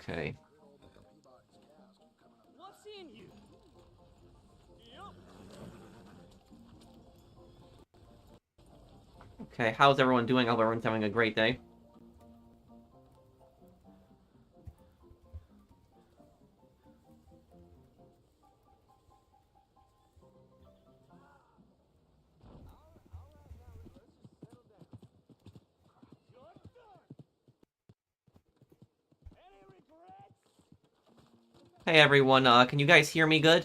Okay. What's in you? Okay, how's everyone doing? I hope everyone's having a great day. Hey everyone, can you guys hear me good?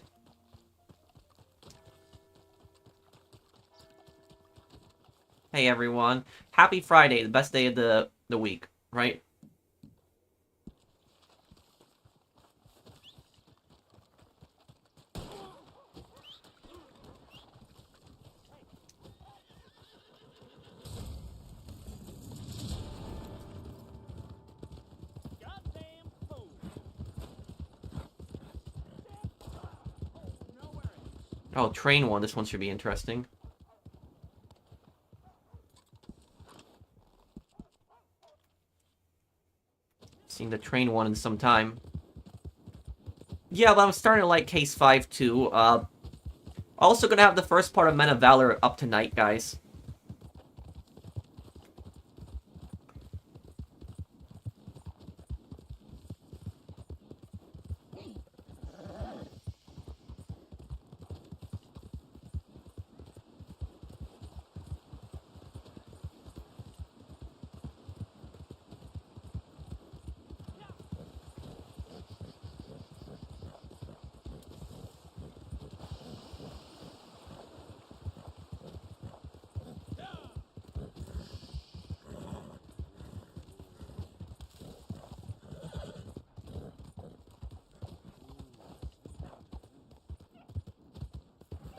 Hey everyone. Happy Friday, the best day of the week, right? Oh, train one. This one should be interesting. Seen the train one in some time. Yeah, but I'm starting to like Case 5 too. Also gonna have the first part of Men of Valor up tonight, guys.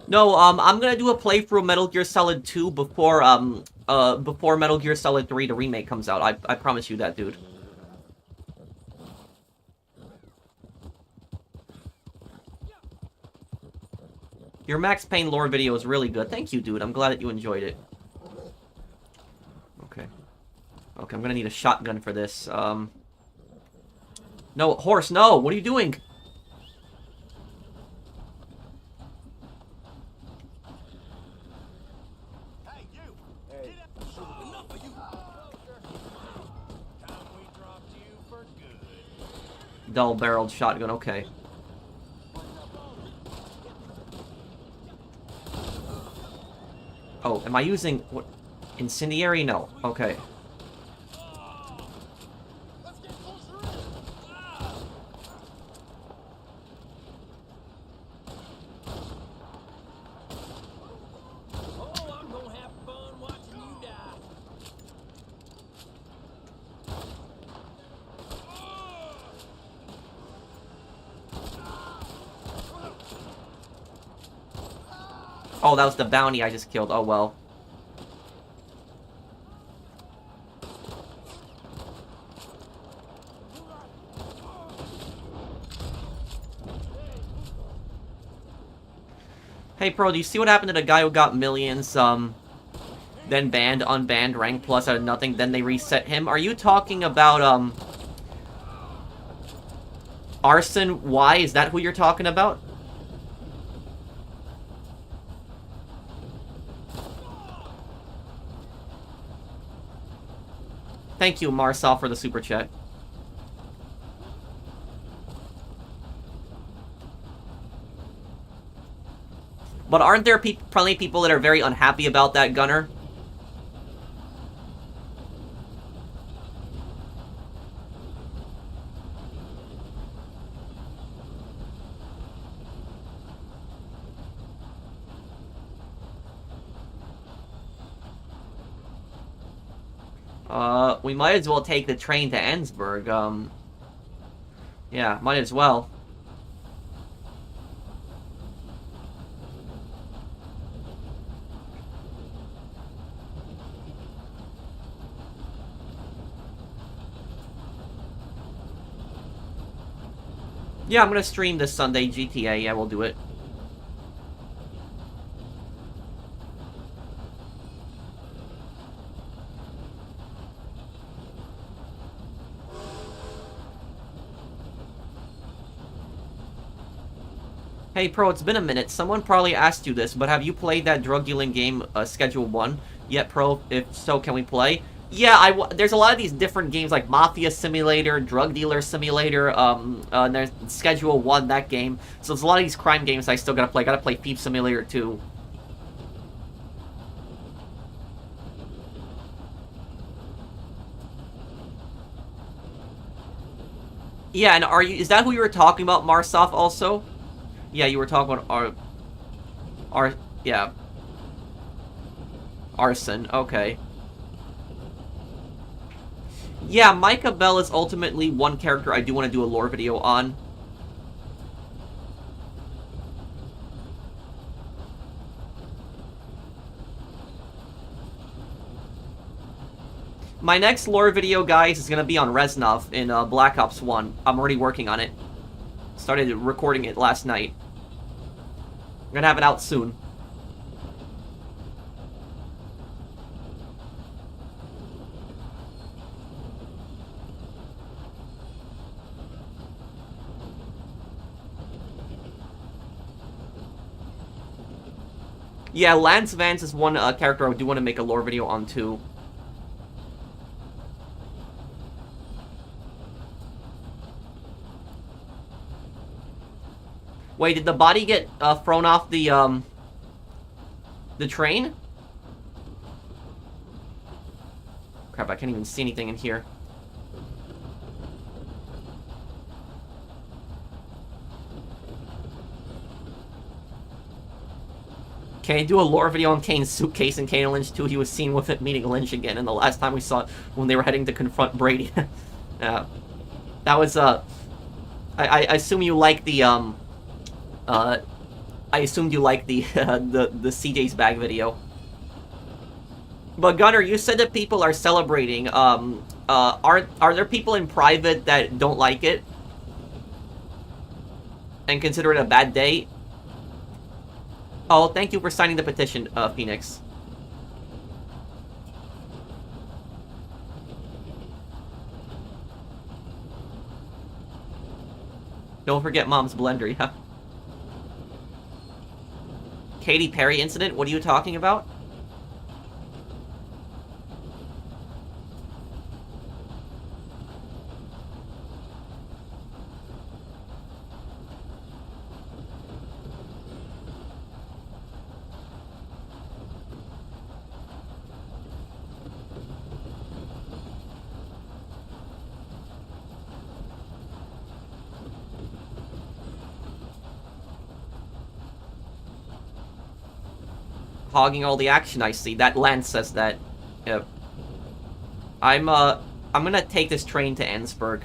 No, I'm gonna do a playthrough of Metal Gear Solid 2 before Metal Gear Solid 3, the remake, comes out. I promise you that, dude. Your Max Payne lore video is really good. Thank you, dude. I'm glad that you enjoyed it. Okay. Okay, I'm gonna need a shotgun for this. No, horse, no! What are you doing? Dull-barreled shotgun, okay. Oh, am I using... what? Incendiary? No. Okay. Oh, that was the bounty I just killed. Oh, well. Hey, Pro, do you see what happened to the guy who got millions, then banned, unbanned, rank plus out of nothing, then they reset him? Are you talking about, Arson Y? Is that who you're talking about? Thank you, Marsal, for the super chat. But aren't there plenty of people that are very unhappy about that gunner? We might as well take the train to Ensburg, yeah, might as well. Yeah, I'm gonna stream this Sunday, GTA, yeah, we'll do it. Hey, Pro, it's been a minute. Someone probably asked you this, but have you played that drug dealing game, Schedule 1? Yet, Pro? If so, can we play? Yeah, there's a lot of these different games like Mafia Simulator, Drug Dealer Simulator, and there's Schedule 1, that game. So there's a lot of these crime games I still gotta play. Gotta play Thief Simulator too. Yeah, and is that who you were talking about, Marsoff, also? Yeah, you were talking about yeah. Arson, okay. Yeah, Micah Bell is ultimately one character I do want to do a lore video on. My next lore video, guys, is going to be on Reznov in Black Ops 1. I'm already working on it. Started recording it last night. I'm going to have it out soon. Yeah, Lance Vance is one character I do want to make a lore video on, too. Wait, did the body get thrown off the train? Crap, I can't even see anything in here. Can I do a lore video on Kane's suitcase and Kane and Lynch 2? He was seen with it meeting Lynch again, and the last time we saw it when they were heading to confront Brady. That was, I assume you like the, I assumed you liked the, the CJ's bag video. But Gunner, you said that people are celebrating. Are there people in private that don't like it? And consider it a bad day? Oh, thank you for signing the petition, Phoenix. Don't forget Mom's blender, yeah. Katy Perry incident? What are you talking about? Hogging all the action, I see. That Lance says that. Yep. I'm gonna take this train to Ensburg.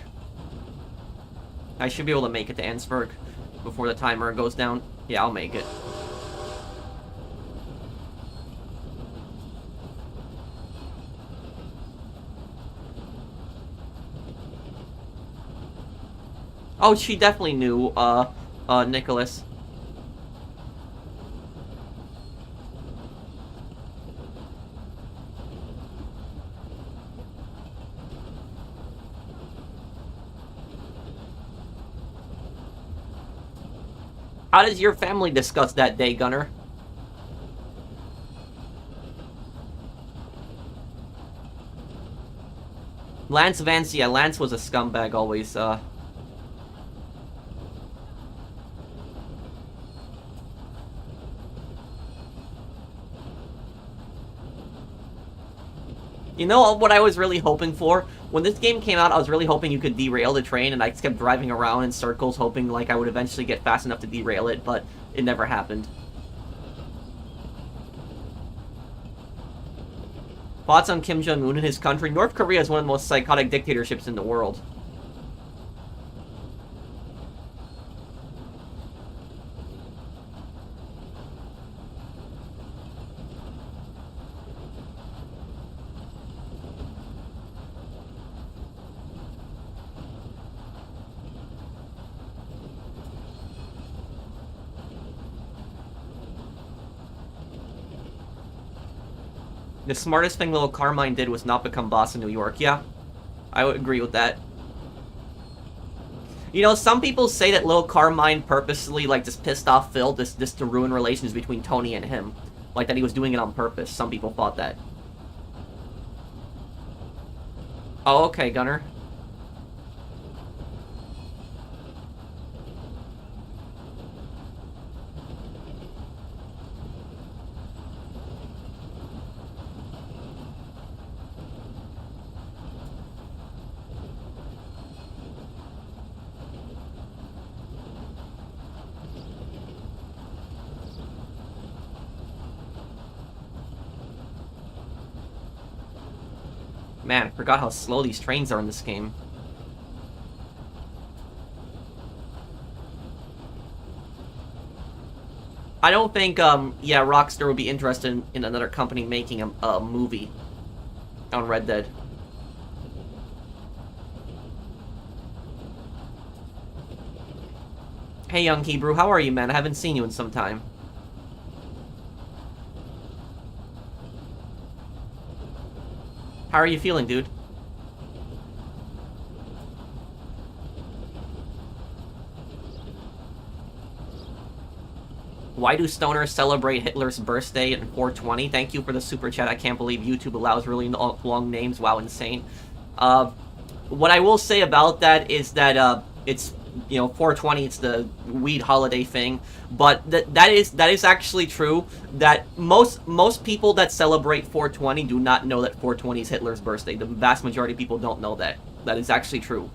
I should be able to make it to Ensburg before the timer goes down. Yeah, I'll make it. Oh, she definitely knew, Nicholas. How does your family discuss that day, Gunner? Lance Vance, yeah, Lance was a scumbag always, You know what I was really hoping for? When this game came out, I was really hoping you could derail the train, and I just kept driving around in circles, hoping like I would eventually get fast enough to derail it, but it never happened. Thoughts on Kim Jong-un and his country? North Korea is one of the most psychotic dictatorships in the world. The smartest thing little Carmine did was not become boss in New York. Yeah, I would agree with that. You know, some people say that Lil Carmine purposely, like, just pissed off Phil just to ruin relations between Tony and him. Like, that he was doing it on purpose. Some people thought that. Oh, okay, Gunner. Man, I forgot how slow these trains are in this game. I don't think, yeah, Rockstar would be interested in another company making a movie on Red Dead. Hey, Young Hebrew, how are you, man? I haven't seen you in some time. How are you feeling, dude? Why do stoners celebrate Hitler's birthday at 420? Thank you for the super chat. I can't believe YouTube allows really long names. Wow, insane. What I will say about that is that it's, you know, 420. It's the weed holiday thing, but that is actually true. That most people that celebrate 420 do not know that 420 is Hitler's birthday. The vast majority of people don't know that. That is actually true.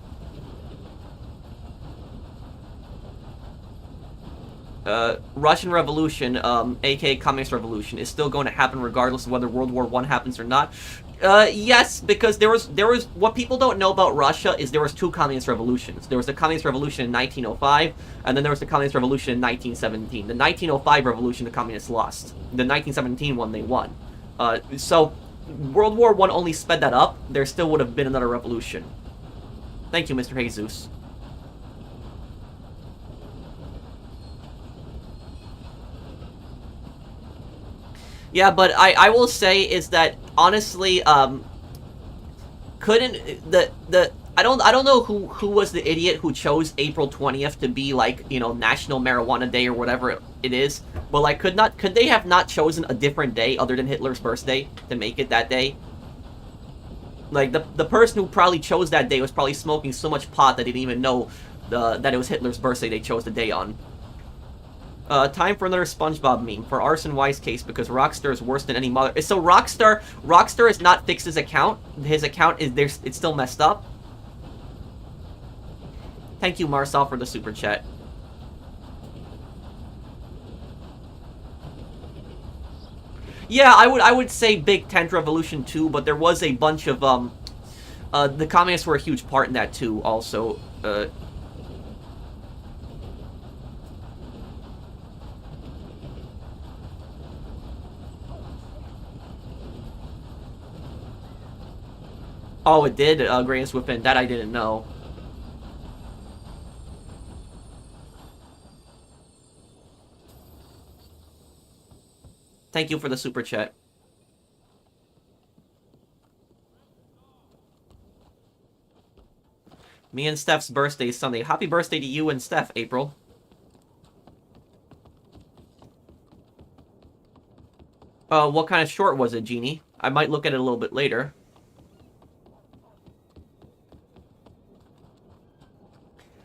Russian Revolution, aka Communist Revolution, is still going to happen regardless of whether World War I happens or not. Yes, because there was what people don't know about Russia is there was two communist revolutions. There was the Communist Revolution in 1905, and then there was the Communist Revolution in 1917. The 1905 revolution, the communists lost. The 1917 one, they won. So World War I only sped that up. There still would have been another revolution. Thank you, Mr. Jesus. Yeah, but I will say is that honestly, couldn't I don't know who was the idiot who chose April 20th to be, like, you know, National Marijuana Day or whatever it is, but like could they have not chosen a different day other than Hitler's birthday to make it that day? Like the person who probably chose that day was probably smoking so much pot that they didn't even know that it was Hitler's birthday they chose the day on. Time for another SpongeBob meme for Arson Wise case because Rockstar is worse than any mother. So Rockstar has not fixed his account. His account is there. It's still messed up. Thank you, Marcel, for the super chat. Yeah, I would say Big Tent Revolution too, but there was a bunch of the communists were a huge part in that too. Also, oh, it did, Greatest Whippin'. That I didn't know. Thank you for the super chat. Me and Steph's birthday is Sunday. Happy birthday to you and Steph, April. What kind of short was it, Genie? I might look at it a little bit later.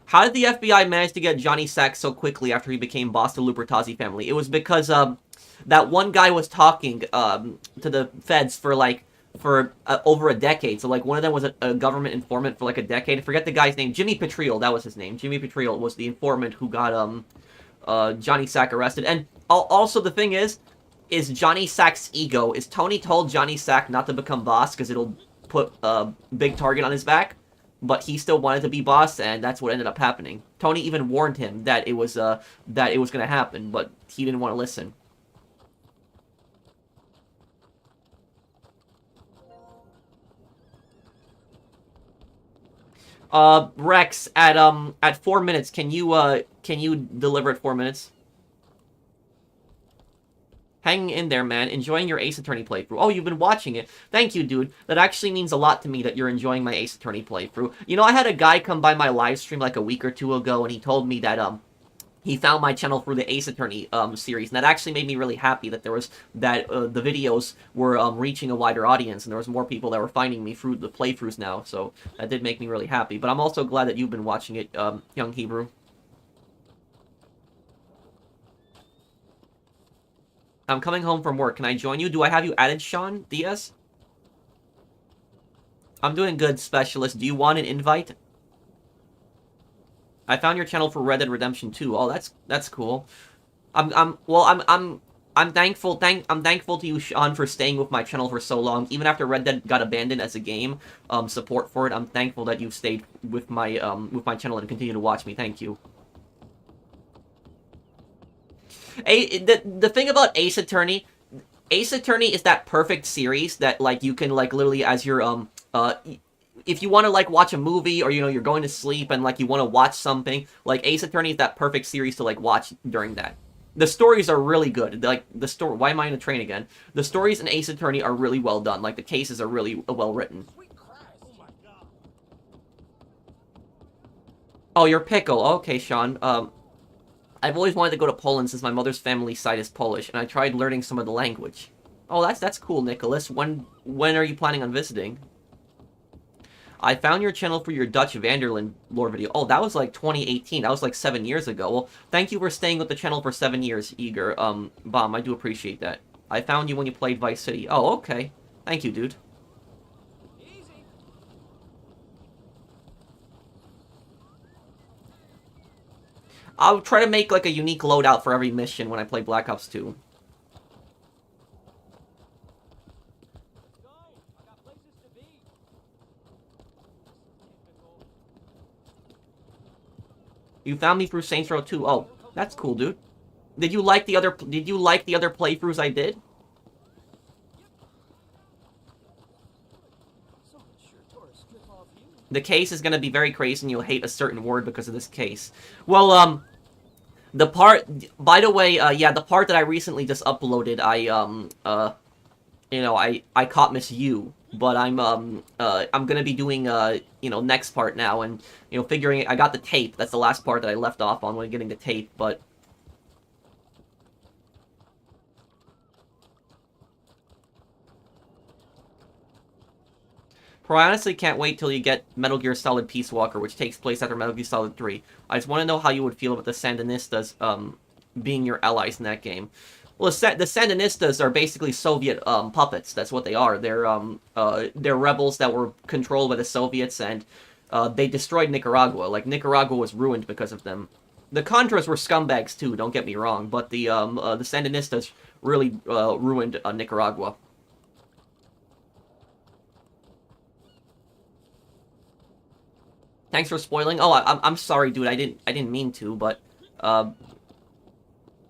How did the FBI manage to get Johnny Sack so quickly after he became boss to the Lupertazzi family? It was because that one guy was talking to the feds for over a decade. So like one of them was a government informant for like a decade. I forget the guy's name. Jimmy Petriel, that was his name. Jimmy Petriel was the informant who got Johnny Sack arrested. And also the thing is Johnny Sack's ego. Is Tony told Johnny Sack not to become boss because it'll put a big target on his back? But he still wanted to be boss, and that's what ended up happening. Tony even warned him that it was going to happen, but he didn't want to listen. Rex, at 4 minutes, can you deliver at 4 minutes? Hanging in there, man. Enjoying your Ace Attorney playthrough. Oh, you've been watching it. Thank you, dude. That actually means a lot to me that you're enjoying my Ace Attorney playthrough. You know, I had a guy come by my live stream like a week or two ago, and he told me that, he found my channel through the Ace Attorney series, and that actually made me really happy that there was the videos were reaching a wider audience, and there was more people that were finding me through the playthroughs now. So that did make me really happy. But I'm also glad that you've been watching it, Young Hebrew. I'm coming home from work. Can I join you? Do I have you added, Sean Diaz? I'm doing good, Specialist. Do you want an invite? I found your channel for Red Dead Redemption 2. Oh, that's cool. I'm thankful. I'm thankful to you, Sean, for staying with my channel for so long. Even after Red Dead got abandoned as a game, support for it. I'm thankful that you've stayed with my channel and continue to watch me. Thank you. The thing about Ace Attorney is that perfect series that, like, you can, like, literally as your if you want to, like, watch a movie, or, you know, you're going to sleep and, like, you want to watch something, like, Ace Attorney is that perfect series to, like, watch during that. The stories are really good. Like, why am I in a train again? The stories in Ace Attorney are really well done. Like, the cases are really well written. Oh, you're Pickle. Okay, Sean. I've always wanted to go to Poland since my mother's family side is Polish, and I tried learning some of the language. Oh, that's cool, Nicholas. When are you planning on visiting? I found your channel for your Dutch Vanderland lore video. Oh, that was like 2018. That was like 7 years ago. Well, thank you for staying with the channel for 7 years, Eager. Bomb, I do appreciate that. I found you when you played Vice City. Oh, okay. Thank you, dude. I'll try to make, like, a unique loadout for every mission when I play Black Ops 2. You found me through Saints Row 2. Oh, that's cool, dude. Did you like the other playthroughs I did? The case is gonna be very crazy and you'll hate a certain word because of this case. Well, the part, by the way, yeah, the part that I recently just uploaded, you know, I caught Miss U, but I'm gonna be doing, you know, next part now, and, you know, figuring I got the tape. That's the last part that I left off on when getting the tape, but... I honestly can't wait till you get Metal Gear Solid Peace Walker, which takes place after Metal Gear Solid 3. I just want to know how you would feel about the Sandinistas, being your allies in that game. Well, the Sandinistas are basically Soviet, puppets. That's what they are. They're rebels that were controlled by the Soviets, and, they destroyed Nicaragua. Like, Nicaragua was ruined because of them. The Contras were scumbags, too, don't get me wrong, but the Sandinistas really, ruined, Nicaragua. Thanks for spoiling. Oh, I'm sorry, dude. I didn't mean to, but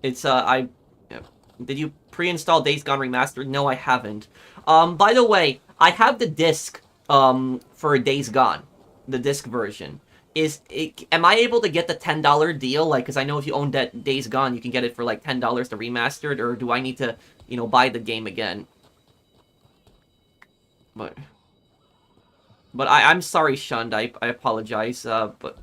it's did you pre-install Days Gone Remastered? No, I haven't. By the way, I have the disc for Days Gone, the disc version. Am I able to get the $10 deal? Like, because I know if you own that Days Gone, you can get it for like $10 to remastered, or do I need to, you know, buy the game again? But I'm sorry, Shund. I apologize, but...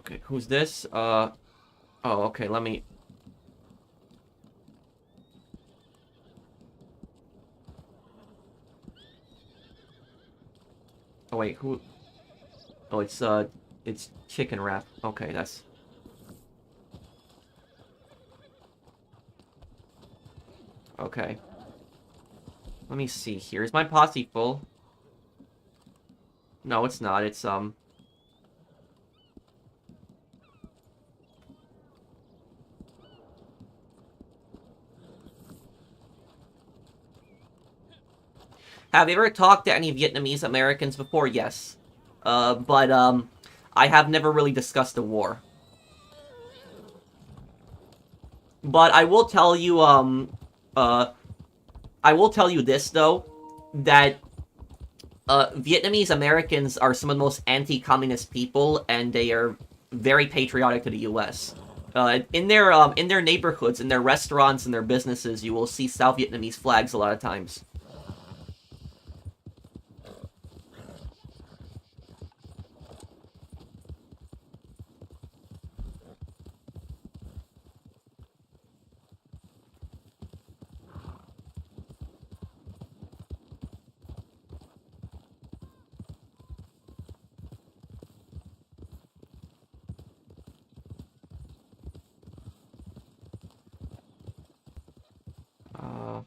Okay, who's this? Oh, okay, let me... Oh, wait, who... Oh, it's Chicken Wrap. Okay, that's... Okay. Let me see here. Is my posse full? No, it's not. It's, Have you ever talked to any Vietnamese-Americans before? Yes. But I have never really discussed the war. But I will tell you, I will tell you this, though, that Vietnamese Americans are some of the most anti-communist people, and they are very patriotic to the U.S. In their neighborhoods, in their restaurants, and their businesses, you will see South Vietnamese flags a lot of times. Uh,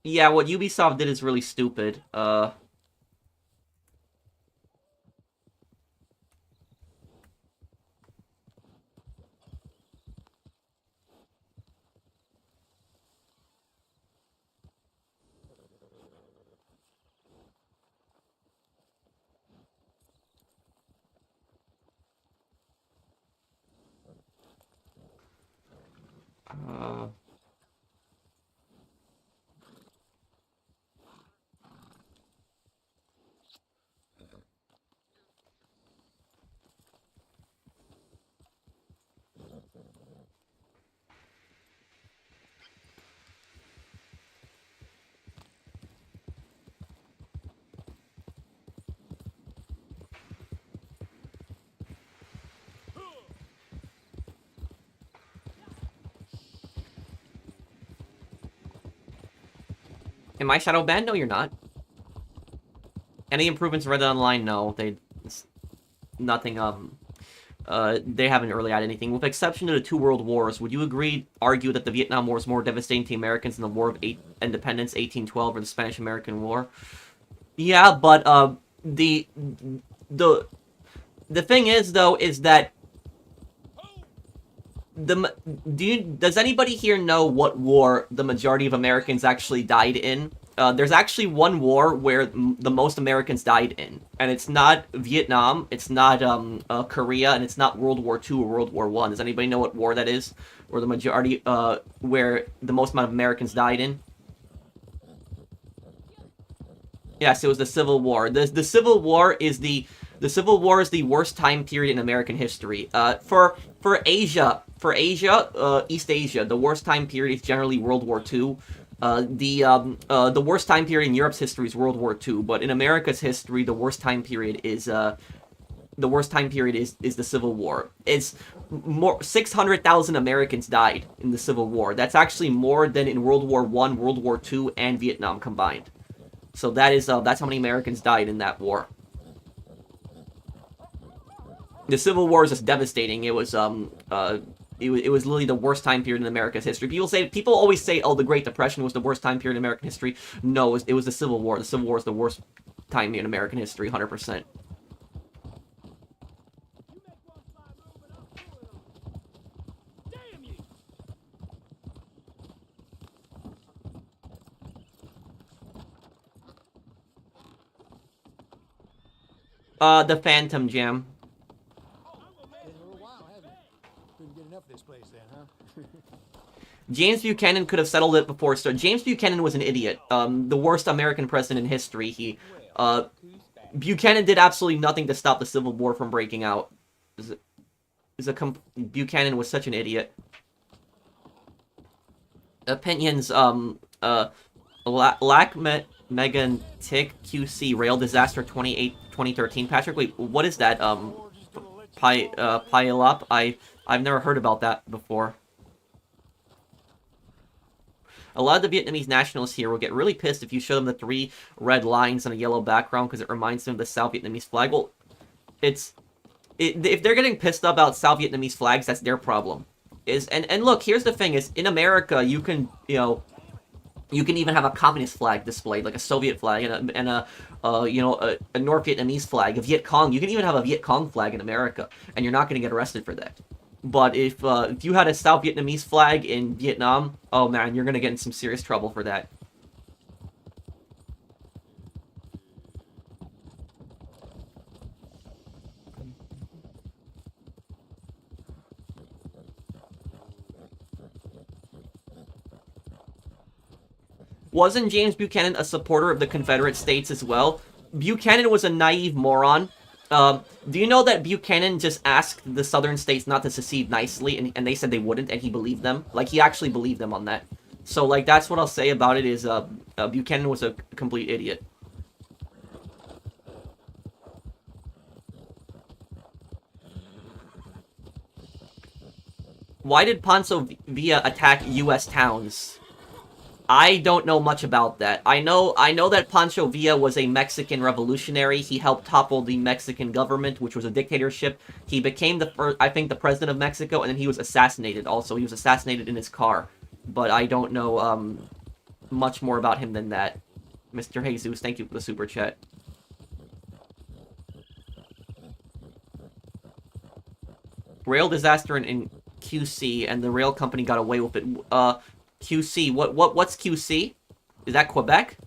yeah, what Ubisoft did is really stupid. Uh, am I shadow banned? No, you're not. Any improvements read online? No, nothing. They haven't really added anything. With exception to the two world wars, would you argue that the Vietnam War is more devastating to Americans than the War of Independence, 1812, or the Spanish-American War? Yeah, but the the the thing is, though, is that does anybody here know what war the majority of Americans actually died in? There's actually one war where the most Americans died in, and it's not Vietnam, it's not Korea, and it's not World War II or World War I. Does anybody know what war that is? Where the majority, where the most amount of Americans died in? Yes, it was the Civil War. The Civil War is the worst time period in American history. For Asia, East Asia, the worst time period is generally World War II. The worst time period in Europe's history is World War II, but in America's history, the worst time period is the Civil War. It's more 600,000 Americans died in the Civil War. That's actually more than in World War I, World War II, and Vietnam combined. So that's how many Americans died in that war. The Civil War is just devastating. It was literally the worst time period in America's history. People always say, "Oh, the Great Depression was the worst time period in American history." No, it was the Civil War. The Civil War is the worst time in American history, 100%. The Phantom Jam. James Buchanan could have settled it before it started. James Buchanan was an idiot. The worst American president in history. Buchanan did absolutely nothing to stop the Civil War from breaking out. Buchanan was such an idiot. Opinions, Megan Tick QC Rail Disaster 2013. Patrick, wait, what is that? Pile up? I've never heard about that before. A lot of the Vietnamese nationalists here will get really pissed if you show them the 3 red lines on a yellow background because it reminds them of the South Vietnamese flag. Well, if they're getting pissed about South Vietnamese flags, that's their problem. And look, here's the thing: is in America you can even have a communist flag displayed, like a Soviet flag, and a North Vietnamese flag, a Viet Cong. You can even have a Viet Cong flag in America, and you're not going to get arrested for that. But if you had a South Vietnamese flag in Vietnam, oh man, you're going to get in some serious trouble for that. Wasn't James Buchanan a supporter of the Confederate States as well? Buchanan was a naive moron. Do you know that Buchanan just asked the southern states not to secede nicely, and they said they wouldn't, and he believed them? Like, he actually believed them on that. So, like, that's what I'll say about it is, Buchanan was a complete idiot. Why did Pancho Villa attack U.S. towns? I don't know much about that. I know that Pancho Villa was a Mexican revolutionary. He helped topple the Mexican government, which was a dictatorship. He became the first, I think, the president of Mexico, and then he was assassinated also. He was assassinated in his car. But I don't know much more about him than that. Mr. Jesus, thank you for the super chat. Rail disaster in QC, and the rail company got away with it. QC, what's QC? Is that Quebec?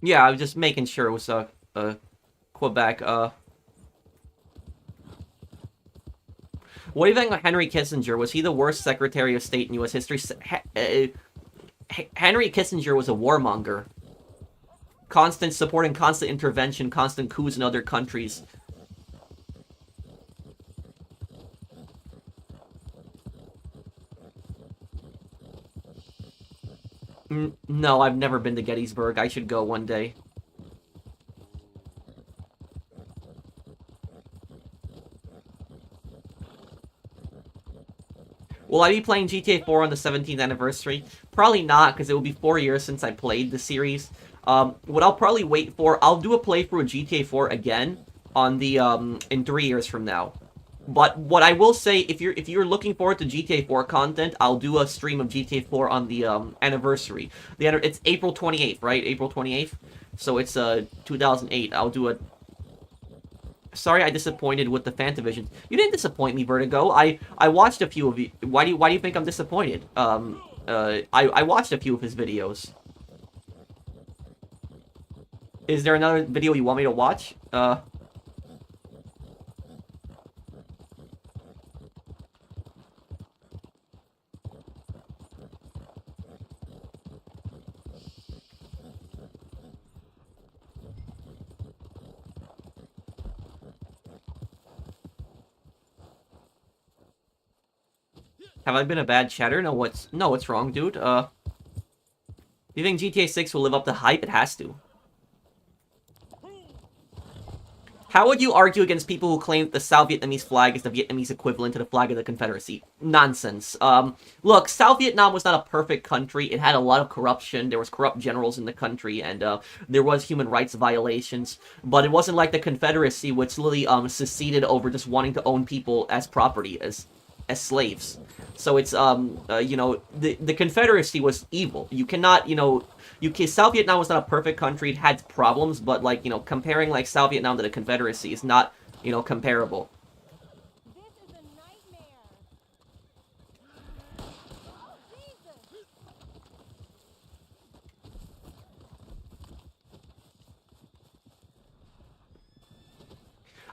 Yeah, I was just making sure it was Quebec. What do you think of Henry Kissinger? Was he the worst Secretary of State in U.S. history? Henry Kissinger was a warmonger. Supporting constant intervention, constant coups in other countries. No, I've never been to Gettysburg. I should go one day. Will I be playing GTA 4 on the 17th anniversary? Probably not, because it will be 4 years since I played the series. What I'll probably wait for, I'll do a playthrough of GTA 4 again on the in 3 years from now. But what I will say, if you're looking forward to GTA 4 content, I'll do a stream of GTA 4 on the anniversary. It's April 28th, right? April 28th. So it's 2008. I'll do a. Sorry, I disappointed with the Fantavision. You didn't disappoint me, Vertigo. I watched a few of you. Why do you think I'm disappointed? I watched a few of his videos. Is there another video you want me to watch? Have I been a bad chatter? No, what's wrong, dude? Do you think GTA 6 will live up to hype? It has to. How would you argue against people who claim that the South Vietnamese flag is the Vietnamese equivalent to the flag of the Confederacy? Nonsense. Look, South Vietnam was not a perfect country. It had a lot of corruption. There was corrupt generals in the country, and there was human rights violations. But it wasn't like the Confederacy, which literally seceded over just wanting to own people as property, as slaves. So it's you know, the Confederacy was evil. You cannot, you know, South Vietnam was not a perfect country. It had problems, but like, you know, comparing like South Vietnam to the Confederacy is not, you know, comparable. This is a nightmare. Jesus.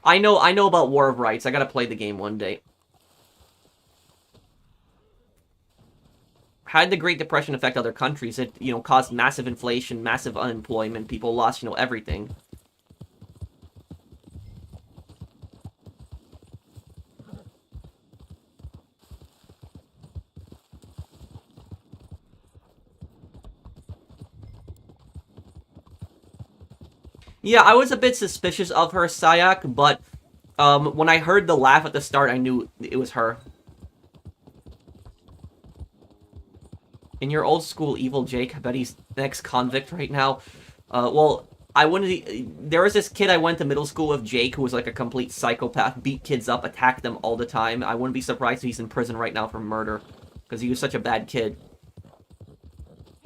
I know about War of Rights. I gotta play the game one day. How did the Great Depression affect other countries? It, you know, caused massive inflation, massive unemployment. People lost, you know, everything. Yeah, I was a bit suspicious of her, Sayak, but when I heard the laugh at the start, I knew it was her. In your old school evil Jake, I bet he's the next convict right now. Well, I wouldn't. There was this kid I went to middle school with, Jake, who was like a complete psychopath, beat kids up, attacked them all the time. I wouldn't be surprised if he's in prison right now for murder, because he was such a bad kid.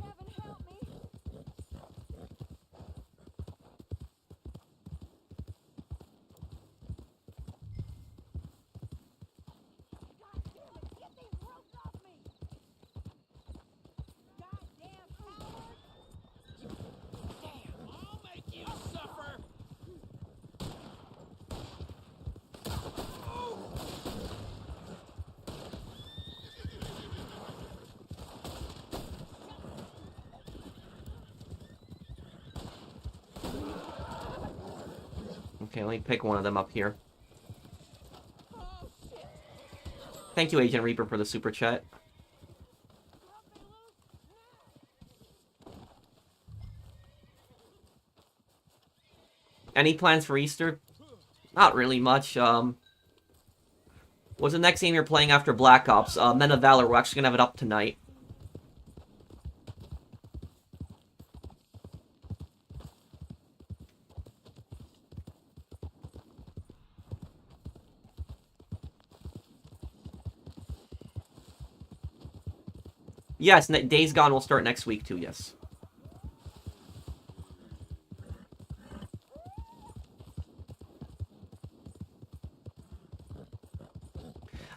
Heaven help me. Okay, let me pick one of them up here. Thank you, Agent Reaper, for the super chat. Any plans for Easter? Not really much. What's the next game you're playing after Black Ops? Men of Valor. We're actually gonna have it up tonight. Yes, Days Gone will start next week too, yes.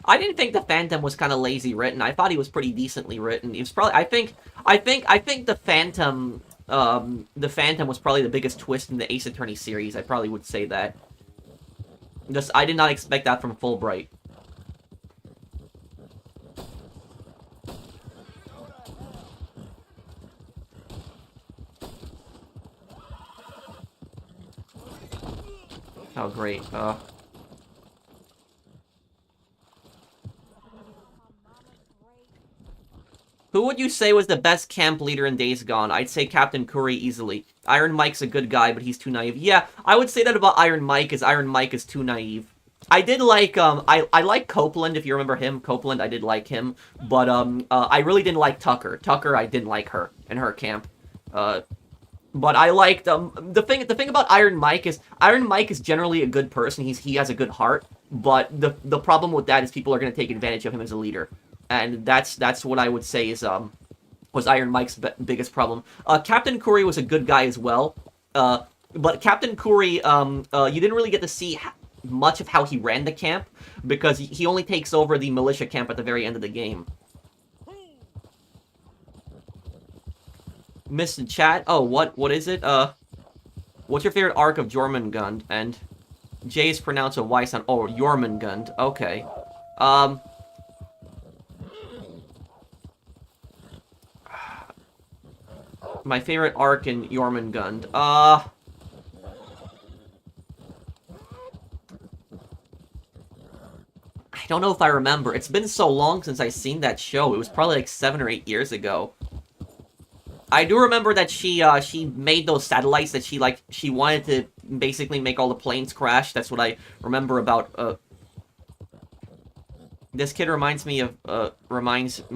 I didn't think the Phantom was kind of lazy written. I thought he was pretty decently written. He was probably I think the Phantom was probably the biggest twist in the Ace Attorney series. I probably would say that. Just I did not expect that from Fulbright. Oh great. Who would you say was the best camp leader in Days Gone? I'd say Captain Curry easily. Iron Mike's a good guy, but he's too naive. Yeah, I would say that about Iron Mike, is Iron Mike is too naive. I did like, I like Copeland, if you remember him. Copeland, I did like him. But, I really didn't like Tucker. Tucker, I didn't like her and her camp. But I liked, the thing about Iron Mike is generally a good person. He has a good heart. But the problem with that is people are going to take advantage of him as a leader. And that's what I would say is was Iron Mike's biggest problem. Captain Curry was a good guy as well, but Captain Curry, you didn't really get to see much of how he ran the camp because he only takes over the militia camp at the very end of the game. Missed chat. Oh, what is it? What's your favorite arc of Jormungand? And J is pronounced a Y sound. Oh, Jormungand. Okay. My favorite arc in Jormungand. I don't know if I remember. It's been so long since I seen that show. It was probably like 7 or 8 years ago. I do remember that she made those satellites that she wanted to basically make all the planes crash. That's what I remember about, This kid reminds me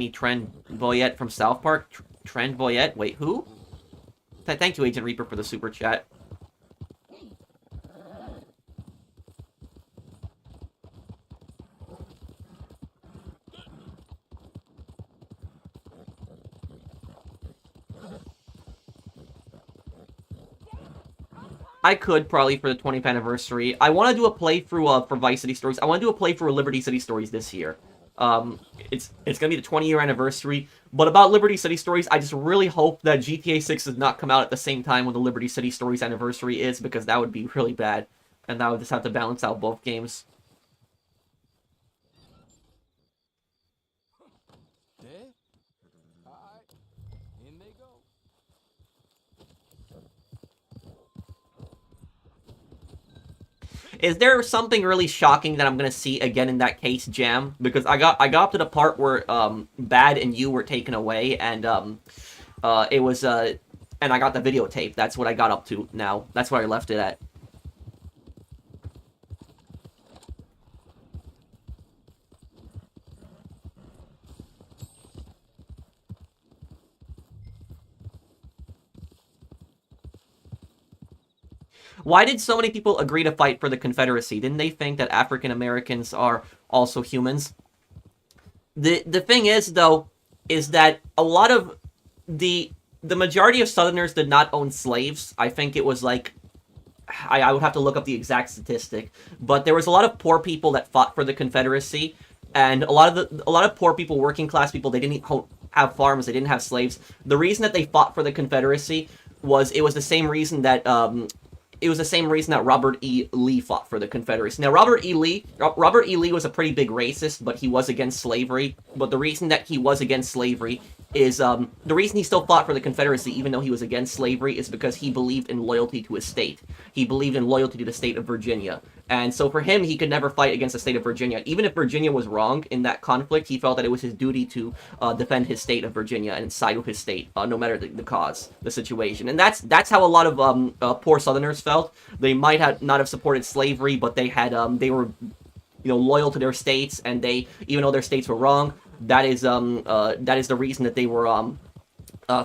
Trent Boyette from South Park. Trent Boyette? Wait, who? Thank you, Agent Reaper, for the super chat. I could, probably, for the 20th anniversary. I want to do a playthrough for Vice City Stories. I want to do a playthrough of Liberty City Stories this year. It's going to be the 20-year anniversary. But about Liberty City Stories, I just really hope that GTA 6 does not come out at the same time when the Liberty City Stories anniversary is, because that would be really bad. And that would just have to balance out both games. Is there something really shocking that I'm gonna see again in that case, Jam? Because I got up to the part where Bad and you were taken away, and it was and I got the videotape. That's what I got up to now. That's where I left it at. Why did so many people agree to fight for the Confederacy? Didn't they think that African Americans are also humans? The thing is, though, is that a lot of the majority of Southerners did not own slaves. I think it was like, I would have to look up the exact statistic, but there was a lot of poor people that fought for the Confederacy, and a lot of poor people, working class people, they didn't have farms, they didn't have slaves. The reason that they fought for the Confederacy was the same reason that Robert E. Lee fought for the Confederacy. Now, Robert E. Lee was a pretty big racist, but he was against slavery. But the reason that he was against slavery is the reason he still fought for the Confederacy, even though he was against slavery, is because he believed in loyalty to his state. He believed in loyalty to the state of Virginia. And so for him, he could never fight against the state of Virginia. Even if Virginia was wrong in that conflict, he felt that it was his duty to defend his state of Virginia and side with his state, no matter the cause, the situation. And that's how a lot of poor Southerners felt. They might have not have supported slavery, but they were loyal to their states, and they, even though their states were wrong, that is the reason that they were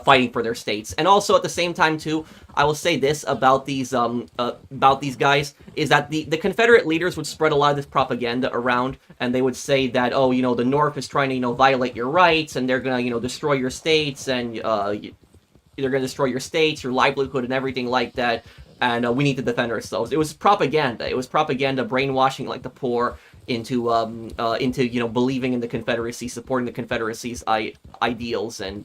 fighting for their states. And also at the same time too, I will say this about these guys, is that the Confederate leaders would spread a lot of this propaganda around, and they would say that, oh, the North is trying to violate your rights, and they're gonna destroy your states, and they're gonna destroy your states, your livelihood, and everything like that. And we need to defend ourselves. It was propaganda. It was propaganda, brainwashing like the poor into believing in the Confederacy, supporting the Confederacy's ideals, and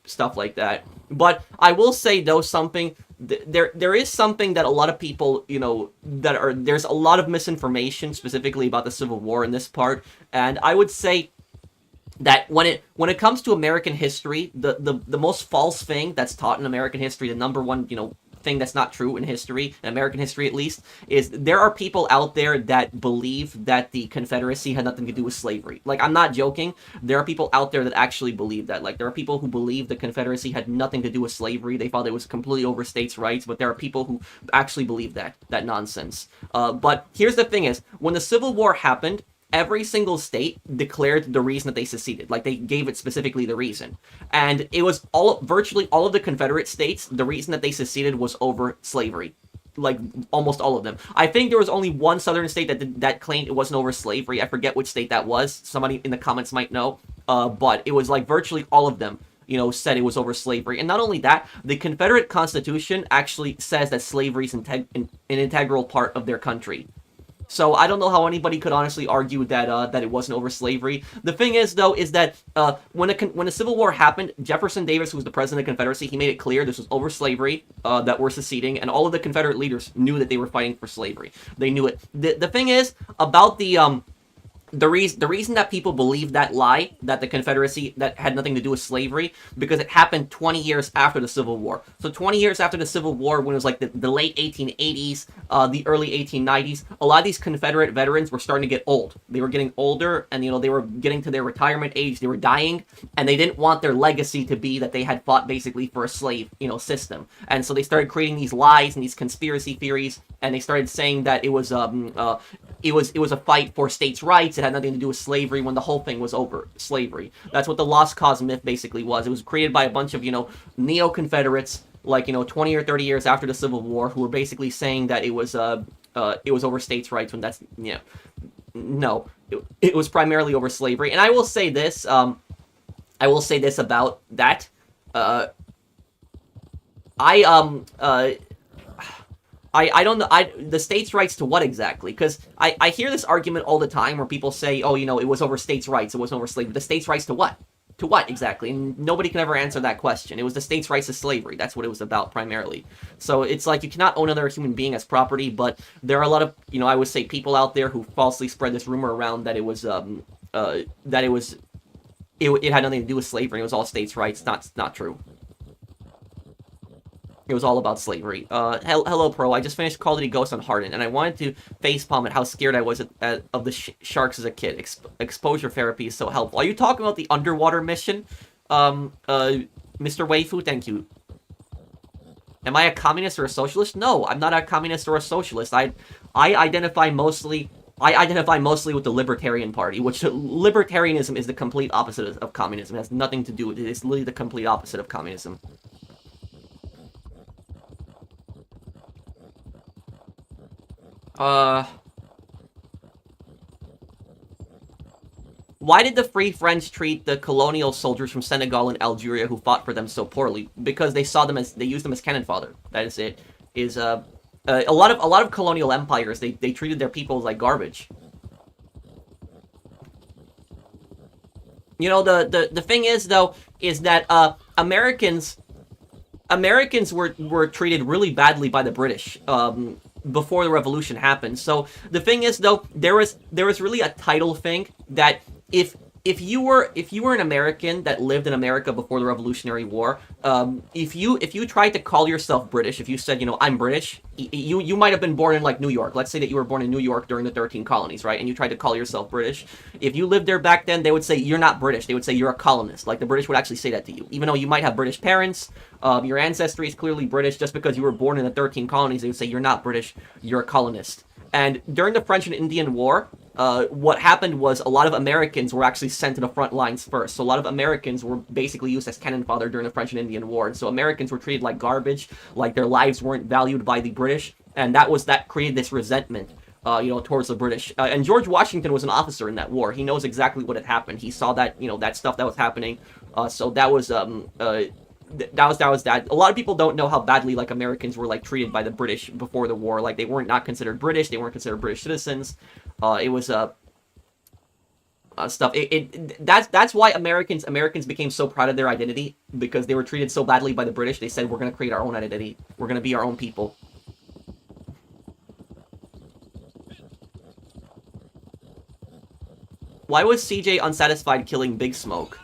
stuff like that. But I will say though something. There is something that a lot of people there's a lot of misinformation specifically about the Civil War in this part, and I would say that when it comes to American history, the most false thing that's taught in American history, the number one thing that's not true in history, in American history at least, is there are people out there that believe that the Confederacy had nothing to do with slavery. Like, I'm not joking. There are people out there that actually believe that. Like, there are people who believe the Confederacy had nothing to do with slavery. They thought it was completely over states' rights, but there are people who actually believe that nonsense. But here's the thing is, when the Civil War happened, every single state declared the reason that they seceded. Like, they gave it specifically the reason. And it was virtually all of the Confederate states, the reason that they seceded was over slavery. Like, almost all of them. I think there was only one southern state that claimed it wasn't over slavery. I forget which state that was. Somebody in the comments might know. But it was like virtually all of them, said it was over slavery. And not only that, the Confederate Constitution actually says that slavery is an integral part of their country. So I don't know how anybody could honestly argue that it wasn't over slavery. The thing is, though, is that when the Civil War happened, Jefferson Davis, who was the president of the Confederacy, he made it clear this was over slavery, that we're seceding, and all of the Confederate leaders knew that they were fighting for slavery. They knew it. The thing is about the reason that people believe that lie, that the Confederacy, that had nothing to do with slavery, because it happened 20 years after the Civil War. So 20 years after the Civil War, when it was like the late 1880s, the early 1890s, a lot of these Confederate veterans were starting to get old. They were getting older, and they were getting to their retirement age. They were dying, and they didn't want their legacy to be that they had fought basically for a slave, system. And so they started creating these lies and these conspiracy theories, and they started saying that it was a fight for states' rights. It had nothing to do with slavery, when the whole thing was over slavery. That's what the Lost Cause myth basically was. It was created by a bunch of, neo-Confederates, like, 20 or 30 years after the Civil War, who were basically saying that it was over states' rights, when that's, no. It was primarily over slavery. And I will say this, about that. I don't know, the states' rights to what exactly? Because I hear this argument all the time where people say, oh, it was over states' rights, it wasn't over slavery. The states' rights to what? To what exactly? And nobody can ever answer that question. It was the states' rights to slavery. That's what it was about primarily. So it's like, you cannot own another human being as property, but there are a lot of, I would say, people out there who falsely spread this rumor around that it had nothing to do with slavery. It was all states' rights. Not true. It was all about slavery. Hello, Pro. I just finished Call of Duty Ghosts on Hardened, and I wanted to facepalm at how scared I was of the sharks as a kid. Exposure therapy is so helpful. Are you talking about the underwater mission? Mr. Waifu, thank you. Am I a communist or a socialist? No, I'm not a communist or a socialist. I identify mostly with the Libertarian Party, which libertarianism is the complete opposite of communism. It has nothing to do with it. It's literally the complete opposite of communism. Why did the Free French treat the colonial soldiers from Senegal and Algeria who fought for them so poorly? Because they used them as cannon fodder. That is it. A lot of colonial empires, they treated their people like garbage. The thing is, though, is that Americans were treated really badly by the British before the revolution happened. So the thing is, though, there was really a title thing that if if you were an American that lived in America before the Revolutionary War, if you tried to call yourself British, if you said, you know, I'm British, you might have been born in like New York. Let's say that you were born in New York during the 13 colonies, right? And you tried to call yourself British. If you lived there back then, they would say you're not British. They would say you're a colonist. Like the British would actually say that to you, even though you might have British parents. Your ancestry is clearly British. Just because you were born in the 13 colonies, they would say you're not British. You're a colonist. And during the French and Indian War, what happened was a lot of Americans were actually sent to the front lines first. So a lot of Americans were basically used as cannon fodder during the French and Indian War. And so Americans were treated like garbage, like their lives weren't valued by the British. And that created this resentment, towards the British. And George Washington was an officer in that war. He knows exactly what had happened. He saw that, that stuff that was happening. So that was that. A lot of people don't know how badly like Americans were like treated by the British before the war. Like they weren't not considered British. They weren't considered British citizens. It was stuff. That's why Americans became so proud of their identity, because they were treated so badly by the British. They said, we're gonna create our own identity. We're gonna be our own people. Why was CJ unsatisfied killing Big Smoke?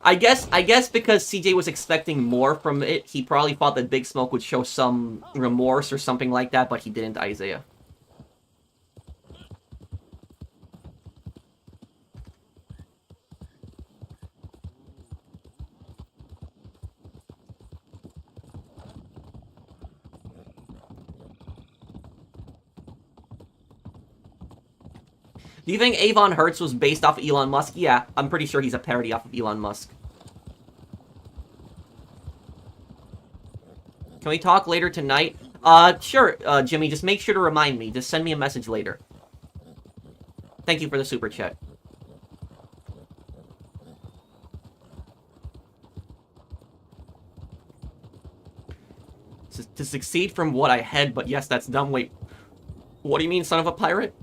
I guess because CJ was expecting more from it. He probably thought that Big Smoke would show some remorse or something like that, but he didn't, Isaiah. Do you think Avon Hertz was based off of Elon Musk? Yeah, I'm pretty sure he's a parody off of Elon Musk. Can we talk later tonight? Sure, Jimmy, just make sure to remind me. Just send me a message later. Thank you for the super chat. To succeed from what I had, but yes, that's dumb. Wait, what do you mean, son of a pirate?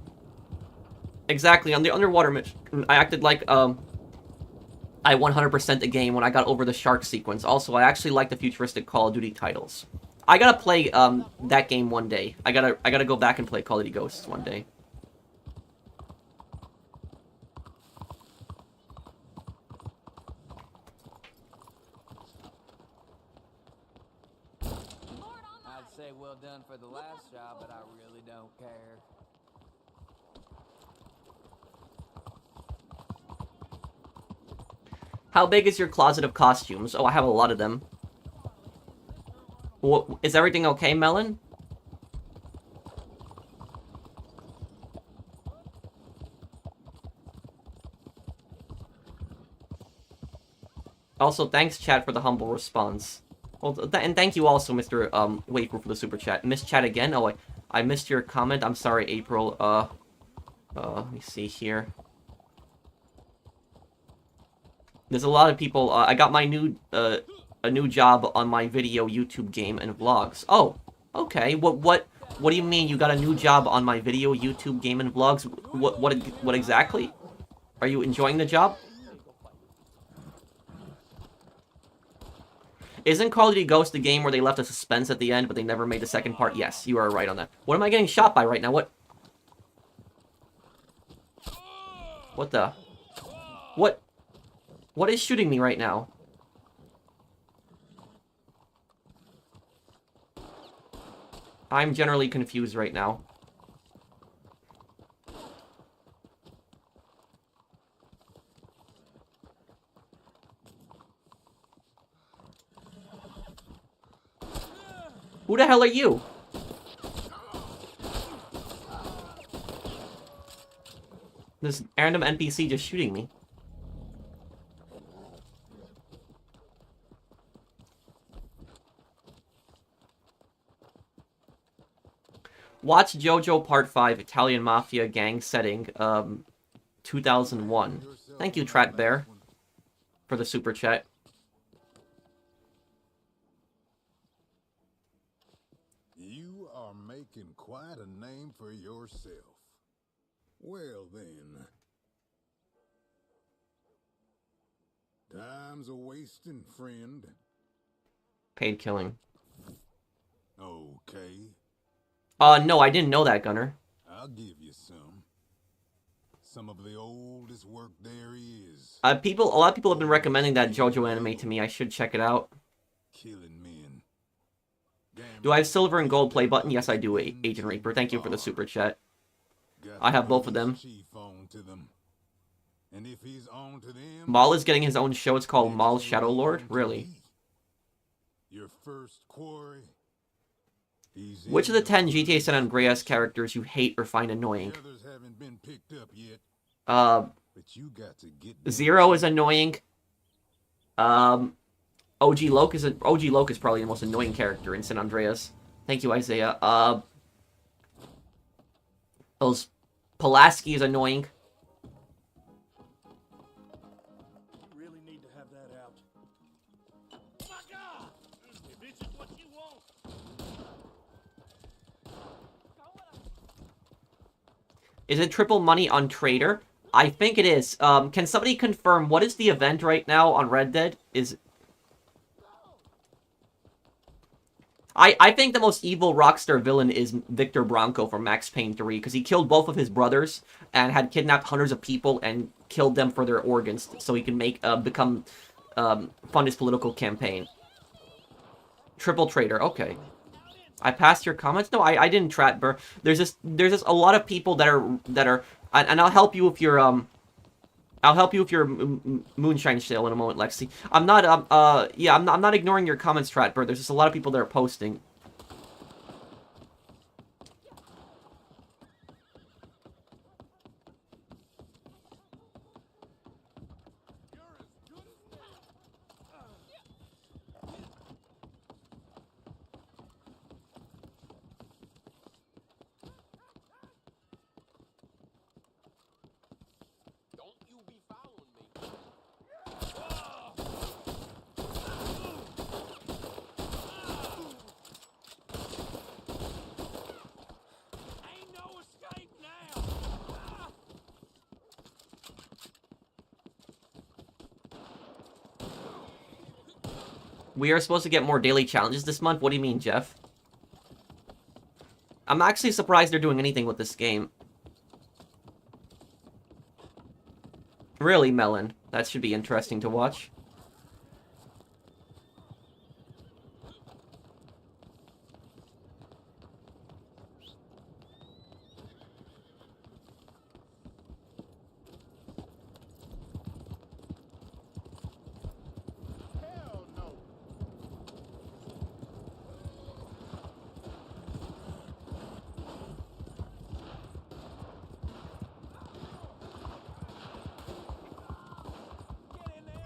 Exactly, on the underwater mission, I acted like, I 100% the game when I got over the shark sequence. Also, I actually like the futuristic Call of Duty titles. I gotta play, that game one day. I gotta go back and play Call of Duty Ghosts one day. I'd say well done for the last job, but I really don't care. How big is your closet of costumes? Oh, I have a lot of them. What, is everything okay, Melon? Also, thanks, chat, for the humble response. Well, and thank you also, Mr. Wafer, for the super chat. Missed chat again? Oh, I missed your comment. I'm sorry, April. Let me see here. There's a lot of people. I got my new a new job on my video YouTube game and vlogs. Oh, okay. What do you mean you got a new job on my video YouTube game and vlogs? What exactly? Are you enjoying the job? Isn't Call of Duty Ghosts the game where they left a suspense at the end, but they never made the second part? Yes, you are right on that. What am I getting shot by right now? What the? What is shooting me right now? I'm generally confused right now. Who the hell are you? This random NPC just shooting me. Watch JoJo Part 5, Italian Mafia Gang Setting, 2001. Thank you, Trat Bear, for the super chat. You are making quite a name for yourself. Well then. Time's a wasting, friend. Paid killing. Okay. No, I didn't know that, Gunner. I'll give you some. some of the oldest work there is. A lot of people have been recommending that JoJo anime to me. I should check it out. Killing men. Do I have silver and gold play button? Yes, I do, Agent Reaper. Thank you for the super chat. I have both of them. And if he's on to them, Maul is getting his own show. It's called Maul's Shadow Lord. Really? Your first quarry. Which of the 10 GTA San Andreas characters you hate or find annoying? Zero is annoying. OG Loke is probably the most annoying character in San Andreas. Thank you, Isaiah. Those Pulaski is annoying. You really need to have that out. My God! If this is what you want. Is it triple money on Trader? I think it is. Can somebody confirm what is the event right now on Red Dead? I think the most evil Rockstar villain is Victor Bronco from Max Payne 3, because he killed both of his brothers and had kidnapped hundreds of people and killed them for their organs so he can fund his political campaign. Triple Trader, okay. I passed your comments? No, I didn't, Tratber. There's just a lot of people that are, and I'll help you with your moonshine sale in a moment, Lexi. I'm not ignoring your comments, Tratber. There's just a lot of people that are posting. We are supposed to get more daily challenges this month? What do you mean, Jeff? I'm actually surprised they're doing anything with this game. Really, Melon? That should be interesting to watch.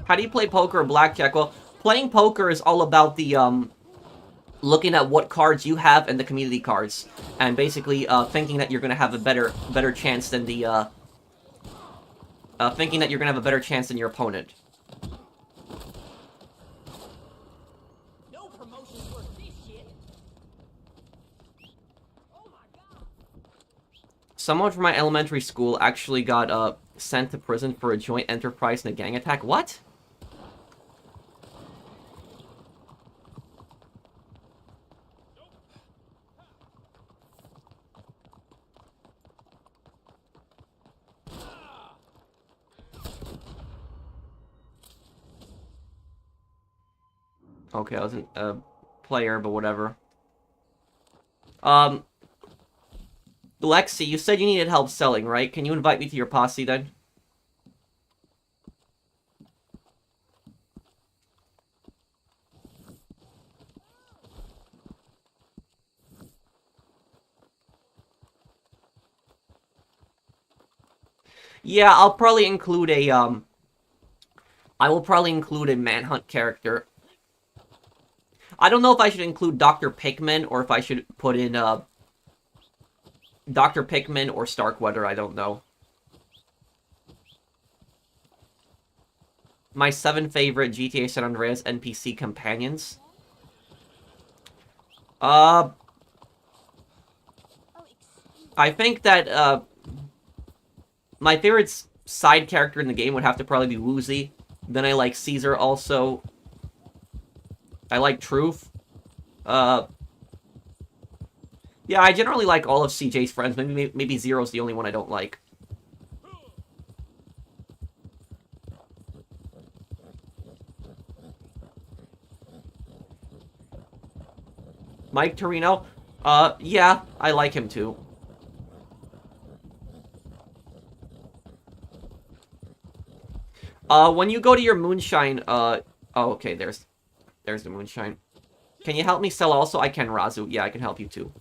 How do you play poker or blackjack? Well, playing poker is all about the, looking at what cards you have and the community cards. And basically, thinking that you're gonna have a better chance than the, thinking that you're gonna have a better chance than your opponent. No promotions worth this shit. Oh my God. Someone from my elementary school actually got, sent to prison for a joint enterprise and a gang attack. What? Okay, I wasn't a player, but whatever. Lexi, you said you needed help selling, right? Can you invite me to your posse, then? Yeah, I'll probably include a, I will probably include a Manhunt character. I don't know if I should include Dr. Pickman, or if I should put in, Dr. Pickman or Starkweather, I don't know. My 7 favorite GTA San Andreas NPC companions. I think that, my favorite side character in the game would have to probably be Woozy. Then I like Caesar also. I like Truth. Yeah, I generally like all of CJ's friends. Maybe Zero's the only one I don't like. Mike Torino? Yeah, I like him too. When you go to your moonshine, oh, okay, there's the moonshine. Can you help me sell also? I can, Razu. Yeah, I can help you too.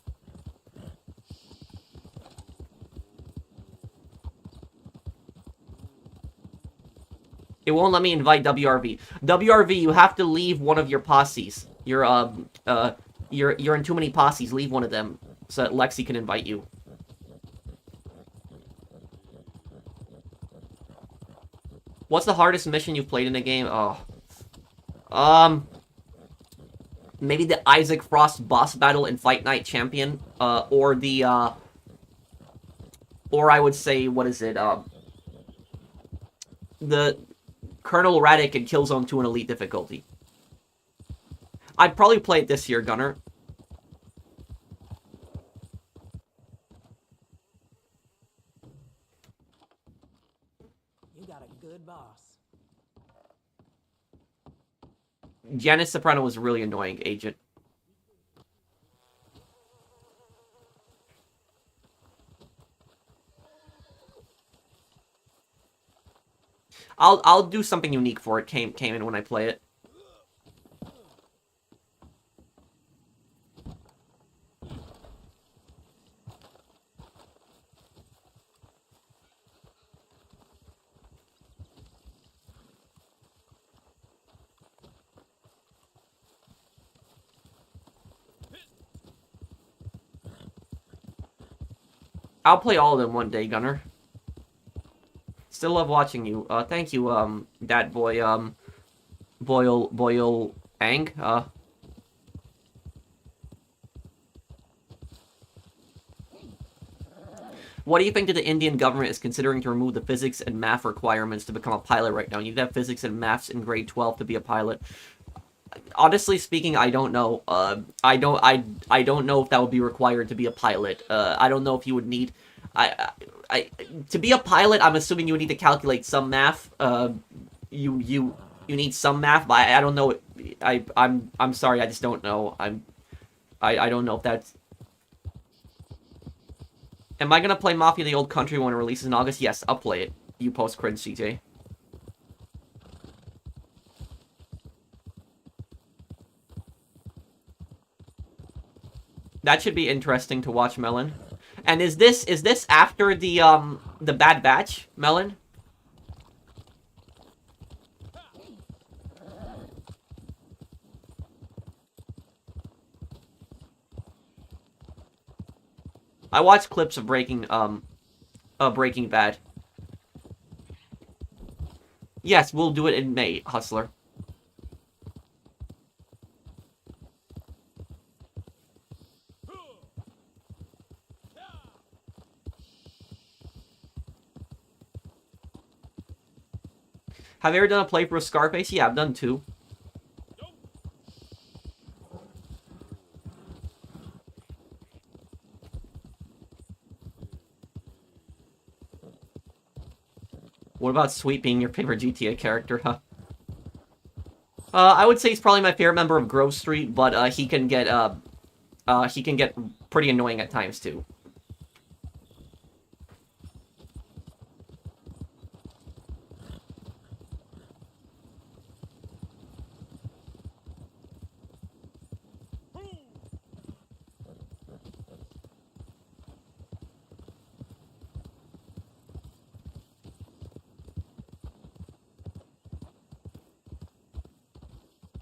It won't let me invite WRV. WRV, you have to leave one of your posses. You're in too many posses. Leave one of them so that Lexi can invite you. What's the hardest mission you've played in a game? Oh. Maybe the Isaac Frost boss battle in Fight Night Champion, or I would say, what is it, the Colonel Raddick in Killzone 2 in Elite difficulty. I'd probably play it this year, Gunner. You got a good boss. Janice Soprano was really annoying, Agent. I'll do something unique for it. Came in when I play it. I'll play all of them one day, Gunner. Still love watching you. Thank you, that boy, Boyle Ang. What do you think that the Indian government is considering to remove the physics and math requirements to become a pilot right now? You need to have physics and maths in grade 12 to be a pilot. Honestly speaking, I don't know. I don't know if that would be required to be a pilot. I don't know if you would need. To be a pilot, I'm assuming you would need to calculate some math. You need some math, but I don't know. I'm sorry, I just don't know. I don't know if that's. Am I gonna play Mafia: The Old Country when it releases in August? Yes, I'll play it. You post cringe, CJ. That should be interesting to watch, Melon. And is this after the Bad Batch, Melon? I watched clips of Breaking Bad. Yes, we'll do it in May, Hustler. Have you ever done a playthrough of Scarface? Yeah, I've done 2. What about Sweet being your favorite GTA character, huh? I would say he's probably my favorite member of Grove Street, but he can get pretty annoying at times too.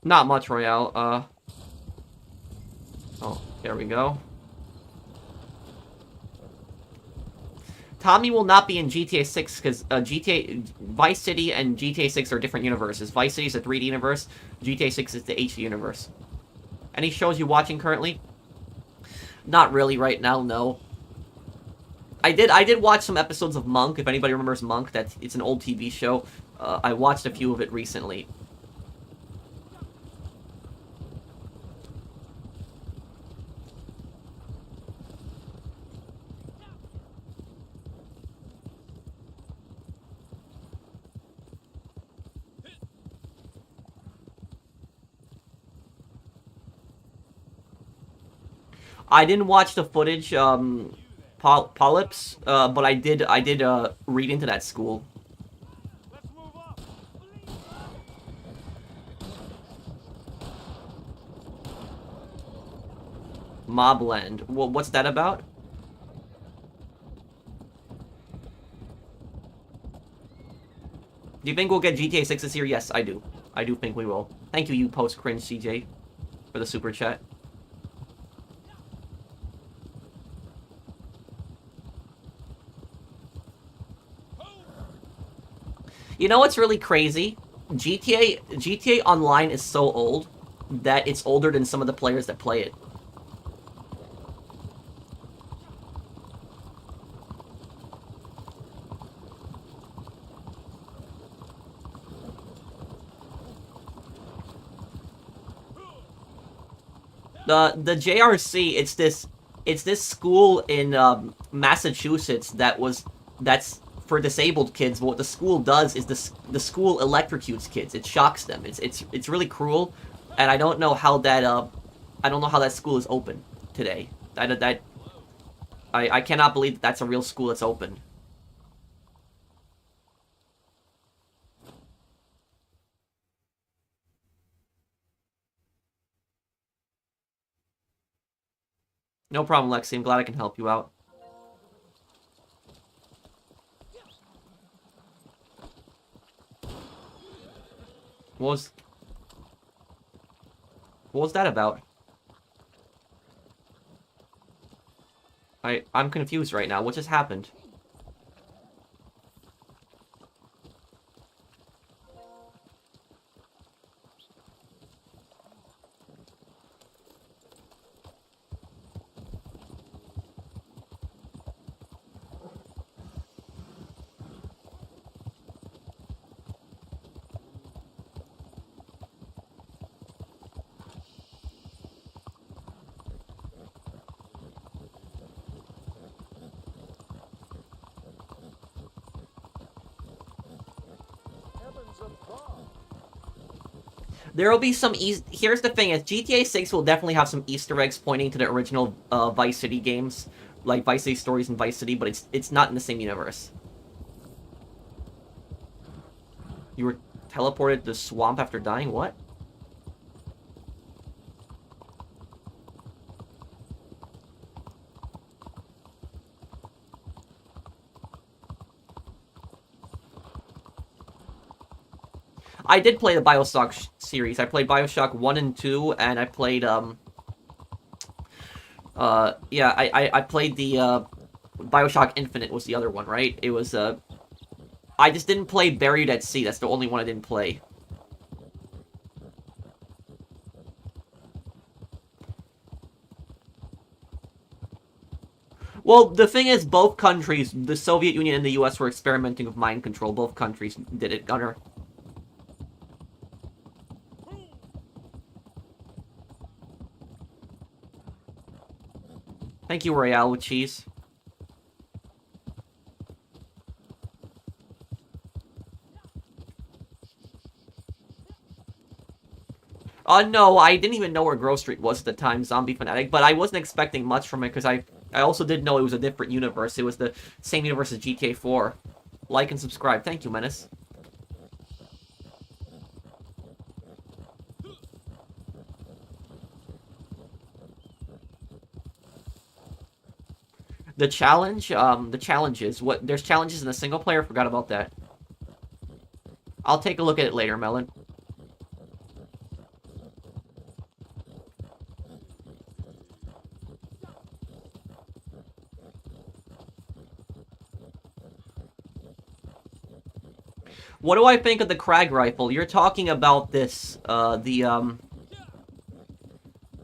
Not much, Royale. Oh, there we go. Tommy will not be in GTA 6 because Vice City and GTA 6 are different universes. Vice City is a 3D universe. GTA 6 is the HD universe. Any shows you watching currently? Not really right now, no. I did watch some episodes of Monk. If anybody remembers Monk, it's an old TV show. I watched a few of it recently. I didn't watch the footage, Polyps, but I did read into that school. Let's move up. Mobland. Well, what's that about? Do you think we'll get GTA 6 this year? Yes, I do. I do think we will. Thank you, post-cringe CJ, for the super chat. You know what's really crazy? GTA Online is so old that it's older than some of the players that play it. The JRC, it's this school in Massachusetts that's for disabled kids. But what the school does is the school electrocutes kids. It shocks them. It's really cruel, and I don't know how that school is open today. I cannot believe that that's a real school that's open. No problem, Lexi. I'm glad I can help you out. What was that about? I'm confused right now. What just happened? There will be some here's the thing, is GTA 6 will definitely have some Easter eggs pointing to the original Vice City games, like Vice City Stories and Vice City, but it's not in the same universe. You were teleported to the swamp after dying? What? I did play the Bioshock series. I played Bioshock 1 and 2, and I played, yeah, I played the, Bioshock Infinite was the other one, right? It was, I just didn't play Buried at Sea. That's the only one I didn't play. Well, the thing is, both countries, the Soviet Union and the US, were experimenting with mind control. Both countries did it, Gunner. Thank you, Royale with cheese. No, I didn't even know where Grove Street was at the time, Zombie Fanatic, but I wasn't expecting much from it, because I also didn't know it was a different universe. It was the same universe as GTA 4. Like and subscribe. Thank you, Menace. The challenges. There's challenges in the single player? Forgot about that. I'll take a look at it later, Melon. What do I think of the Krag rifle? You're talking about this,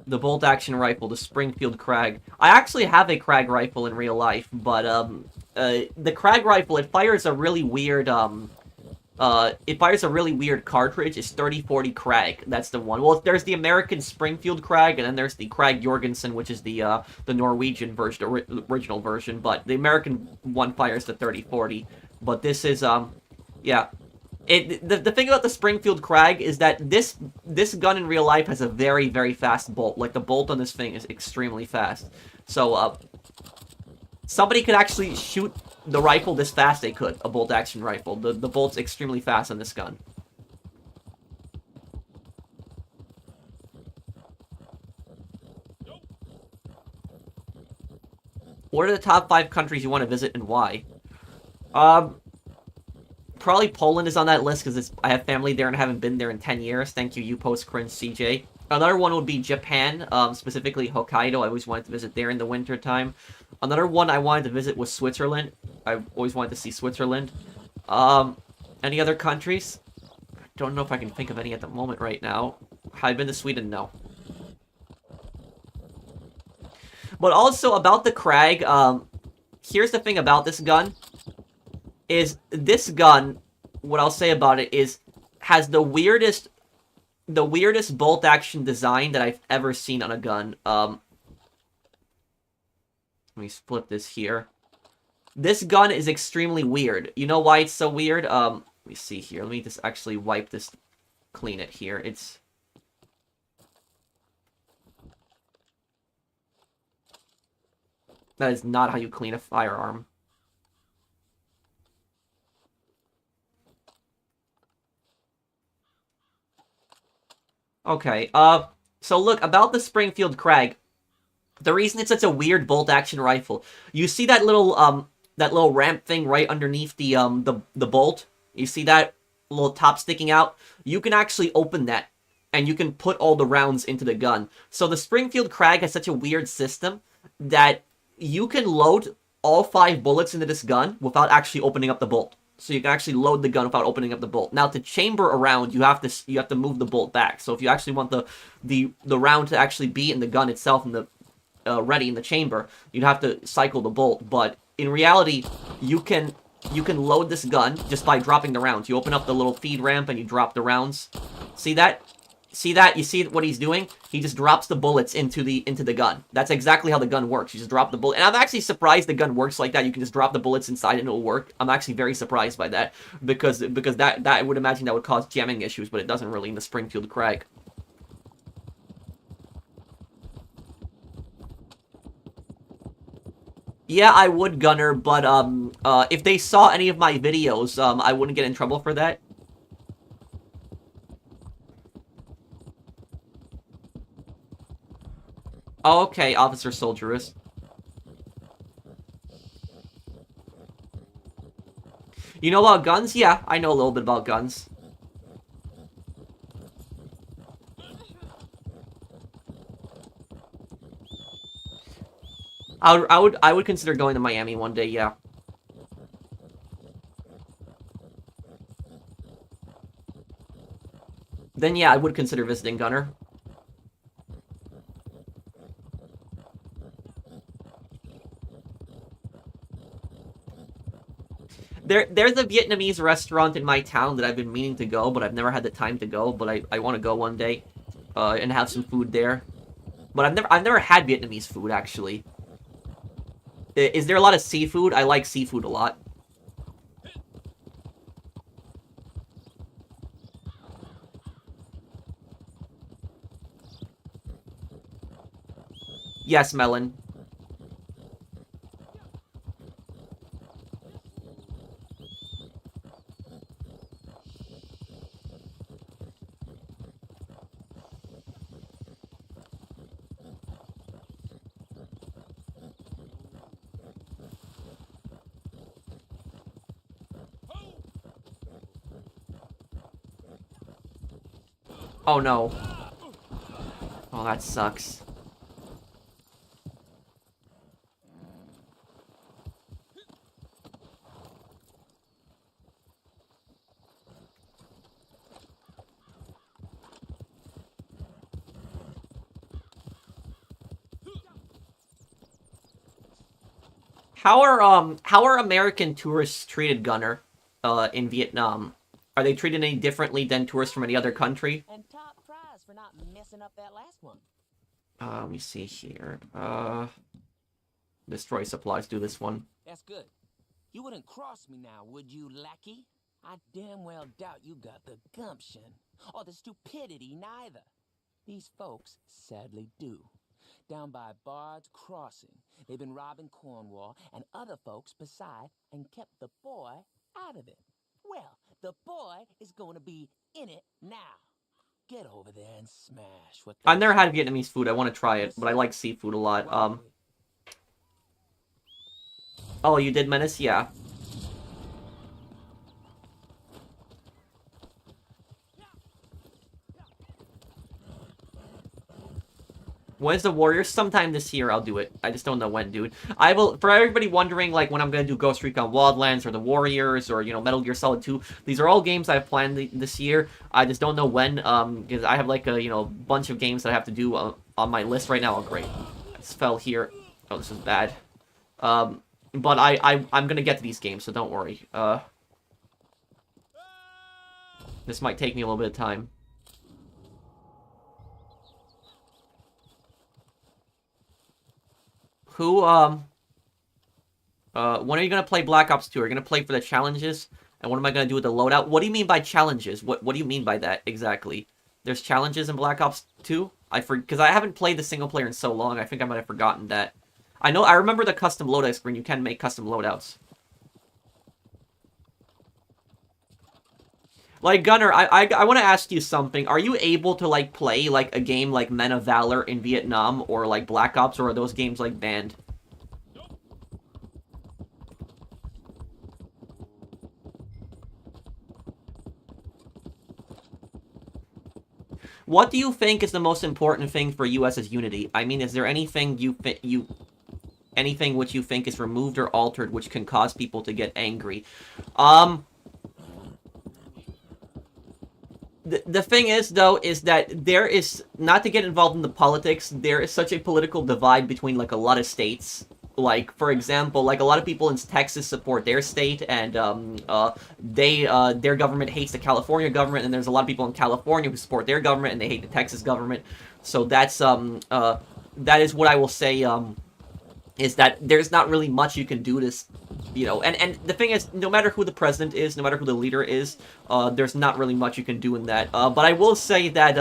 the bolt-action rifle, the Springfield Krag. I actually have a Krag rifle in real life, but, the Krag rifle, it fires a really weird, cartridge. It's 3040 Krag. That's the one. Well, there's the American Springfield Krag, and then there's the Krag Jorgensen, which is the Norwegian version, original version, but the American one fires the 3040. But this is, yeah. The thing about the Springfield Krag is that this gun in real life has a very, very fast bolt. Like, the bolt on this thing is extremely fast. So, somebody could actually shoot the rifle this fast. They could. A bolt-action rifle. The bolt's extremely fast on this gun. What are the top 5 countries you want to visit and why? Probably Poland is on that list because I have family there and I haven't been there in 10 years. Thank you, Post Cringe CJ. Another one would be Japan, specifically Hokkaido. I always wanted to visit there in the winter time. Another one I wanted to visit was Switzerland. I always wanted to see Switzerland. Any other countries? I don't know if I can think of any at the moment right now. Have I been to Sweden? No. But also about the Krag, here's the thing about this gun. Is this gun, what I'll say about it is, has the weirdest bolt action design that I've ever seen on a gun. Let me flip this here. This gun is extremely weird. You know why it's so weird? Let me see here. Let me just actually wipe this, clean it here. That is not how you clean a firearm. Okay, so look, about the Springfield Krag, the reason it's such a weird bolt-action rifle, you see that little ramp thing right underneath the bolt? You see that little top sticking out? You can actually open that, and you can put all the rounds into the gun. So the Springfield Krag has such a weird system that you can load all 5 bullets into this gun without actually opening up the bolt. So you can actually load the gun without opening up the bolt. Now, to chamber a round, you have to move the bolt back. So if you actually want the round to actually be in the gun itself and the ready in the chamber, you'd have to cycle the bolt. But in reality, you can load this gun just by dropping the rounds. You open up the little feed ramp and you drop the rounds. See that? See that? You see what he's doing? He just drops the bullets into the gun. That's exactly how the gun works. You just drop the bullet. And I'm actually surprised the gun works like that. You can just drop the bullets inside and it'll work. I'm actually very surprised by that. Because that I would imagine that would cause jamming issues, but it doesn't really in the Springfield Krag. Yeah, I would, Gunner, but if they saw any of my videos, I wouldn't get in trouble for that. Oh, okay, Officer Soldierus. You know about guns? Yeah, I know a little bit about guns. I would consider going to Miami one day, yeah. Then yeah, I would consider visiting Gunner. There's a Vietnamese restaurant in my town that I've been meaning to go, but I've never had the time to go, but I want to go one day, and have some food there. But I've never had Vietnamese food, actually. Is there a lot of seafood? I like seafood a lot. Yes, Melon. Oh no. Oh, that sucks. How are American tourists treated, Gunner, in Vietnam? Are they treated any differently than tourists from any other country? And top prize for not messing up that last one. Let me see here. Destroy supplies, do this one. That's good. You wouldn't cross me now, would you, lackey? I damn well doubt you got the gumption or the stupidity neither. These folks sadly do. Down by Bard's Crossing, they've been robbing Cornwall and other folks beside and kept the boy out of it. Well, the boy is going to be in it now. Get over there and smash what I've never had Vietnamese food. I want to try it, but I like seafood a lot. Oh, you did Menace? Yeah. When's the Warriors? Sometime this year I'll do it. I just don't know when, dude. I will, for everybody wondering, like, when I'm gonna do Ghost Recon Wildlands or the Warriors or, you know, Metal Gear Solid 2, these are all games I've planned this year. I just don't know when, because I have, like, a, you know, bunch of games that I have to do on my list right now. Oh, great. I just fell here. Oh, this is bad. But I'm gonna get to these games, so don't worry. This might take me a little bit of time. Who, when are you gonna play Black Ops 2? Are you gonna play for the challenges? And what am I gonna do with the loadout? What do you mean by challenges? What do you mean by that, exactly? There's challenges in Black Ops 2? Because I haven't played the single player in so long, I think I might have forgotten that. I remember the custom loadout screen, you can make custom loadouts. Like, Gunner, I want to ask you something. Are you able to, like, play, like, a game like Men of Valor in Vietnam or, like, Black Ops, or are those games, like, banned? What do you think is the most important thing for US's unity? I mean, is there anything anything which you think is removed or altered which can cause people to get angry? The thing is, though, is that there is, not to get involved in the politics, there is such a political divide between, like, a lot of states. Like, for example, like, a lot of people in Texas support their state, and, their government hates the California government, and there's a lot of people in California who support their government, and they hate the Texas government. So that's, that is what I will say, is that there's not really much you can do to, you know, and the thing is, no matter who the president is, no matter who the leader is, there's not really much you can do in that. But I will say that,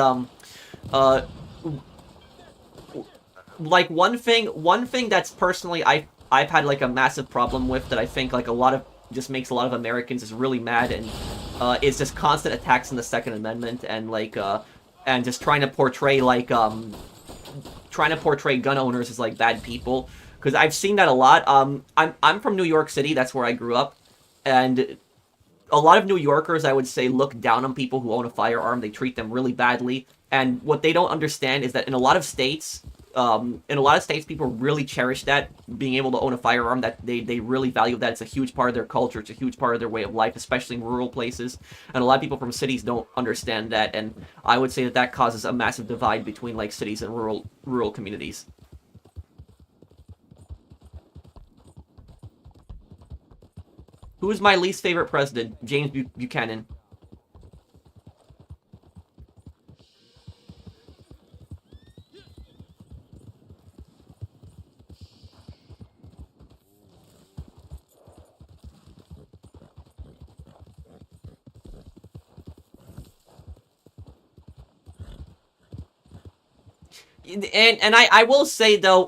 like, one thing that's personally I've had, like, a massive problem with, that I think, like, just makes a lot of Americans is really mad, and is just constant attacks on the Second Amendment, and, like, and just trying to portray, like, gun owners as, like, bad people. Because I've seen that a lot. I'm from New York City. That's where I grew up. And a lot of New Yorkers, I would say, look down on people who own a firearm. They treat them really badly. And what they don't understand is that in a lot of states, people really cherish that, being able to own a firearm, that they really value that. It's a huge part of their culture. It's a huge part of their way of life, especially in rural places. And a lot of people from cities don't understand that. And I would say that causes a massive divide between, like, cities and rural communities. Who is my least favorite president? James Buchanan. And I will say, though,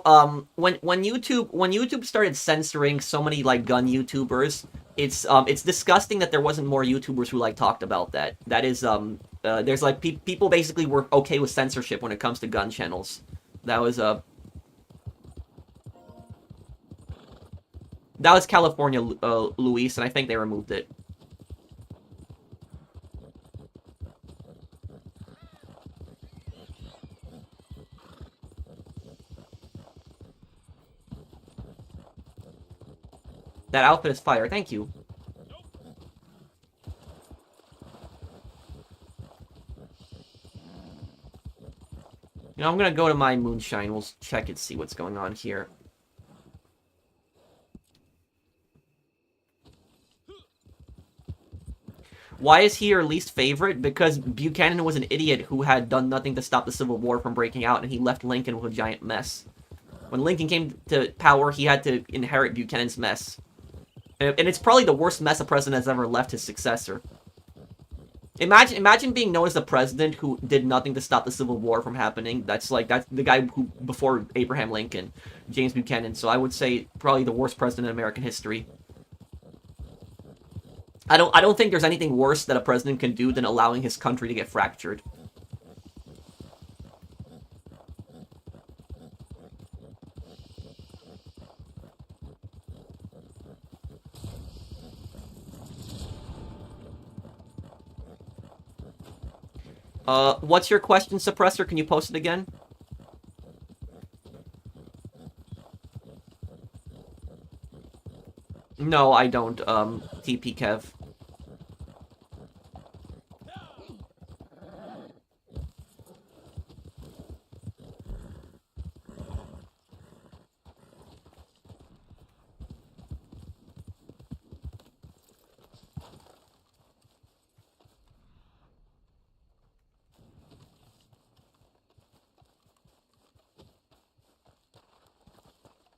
when YouTube started censoring so many, like, gun YouTubers, it's disgusting that there wasn't more YouTubers who, like, talked about that. That is, there's, like, people basically were okay with censorship when it comes to gun channels. That was California, Luis, and I think they removed it. That outfit is fire. Thank you. You know, I'm gonna go to my moonshine. We'll check and see what's going on here. Why is he your least favorite? Because Buchanan was an idiot who had done nothing to stop the Civil War from breaking out, and he left Lincoln with a giant mess. When Lincoln came to power, he had to inherit Buchanan's mess. And it's probably the worst mess a president has ever left his successor. Imagine being known as the president who did nothing to stop the Civil War from happening. That's the guy who, before Abraham Lincoln, James Buchanan. So I would say probably the worst president in American history. I don't think there's anything worse that a president can do than allowing his country to get fractured. What's your question, Suppressor? Can you post it again? No, I don't, TP Kev.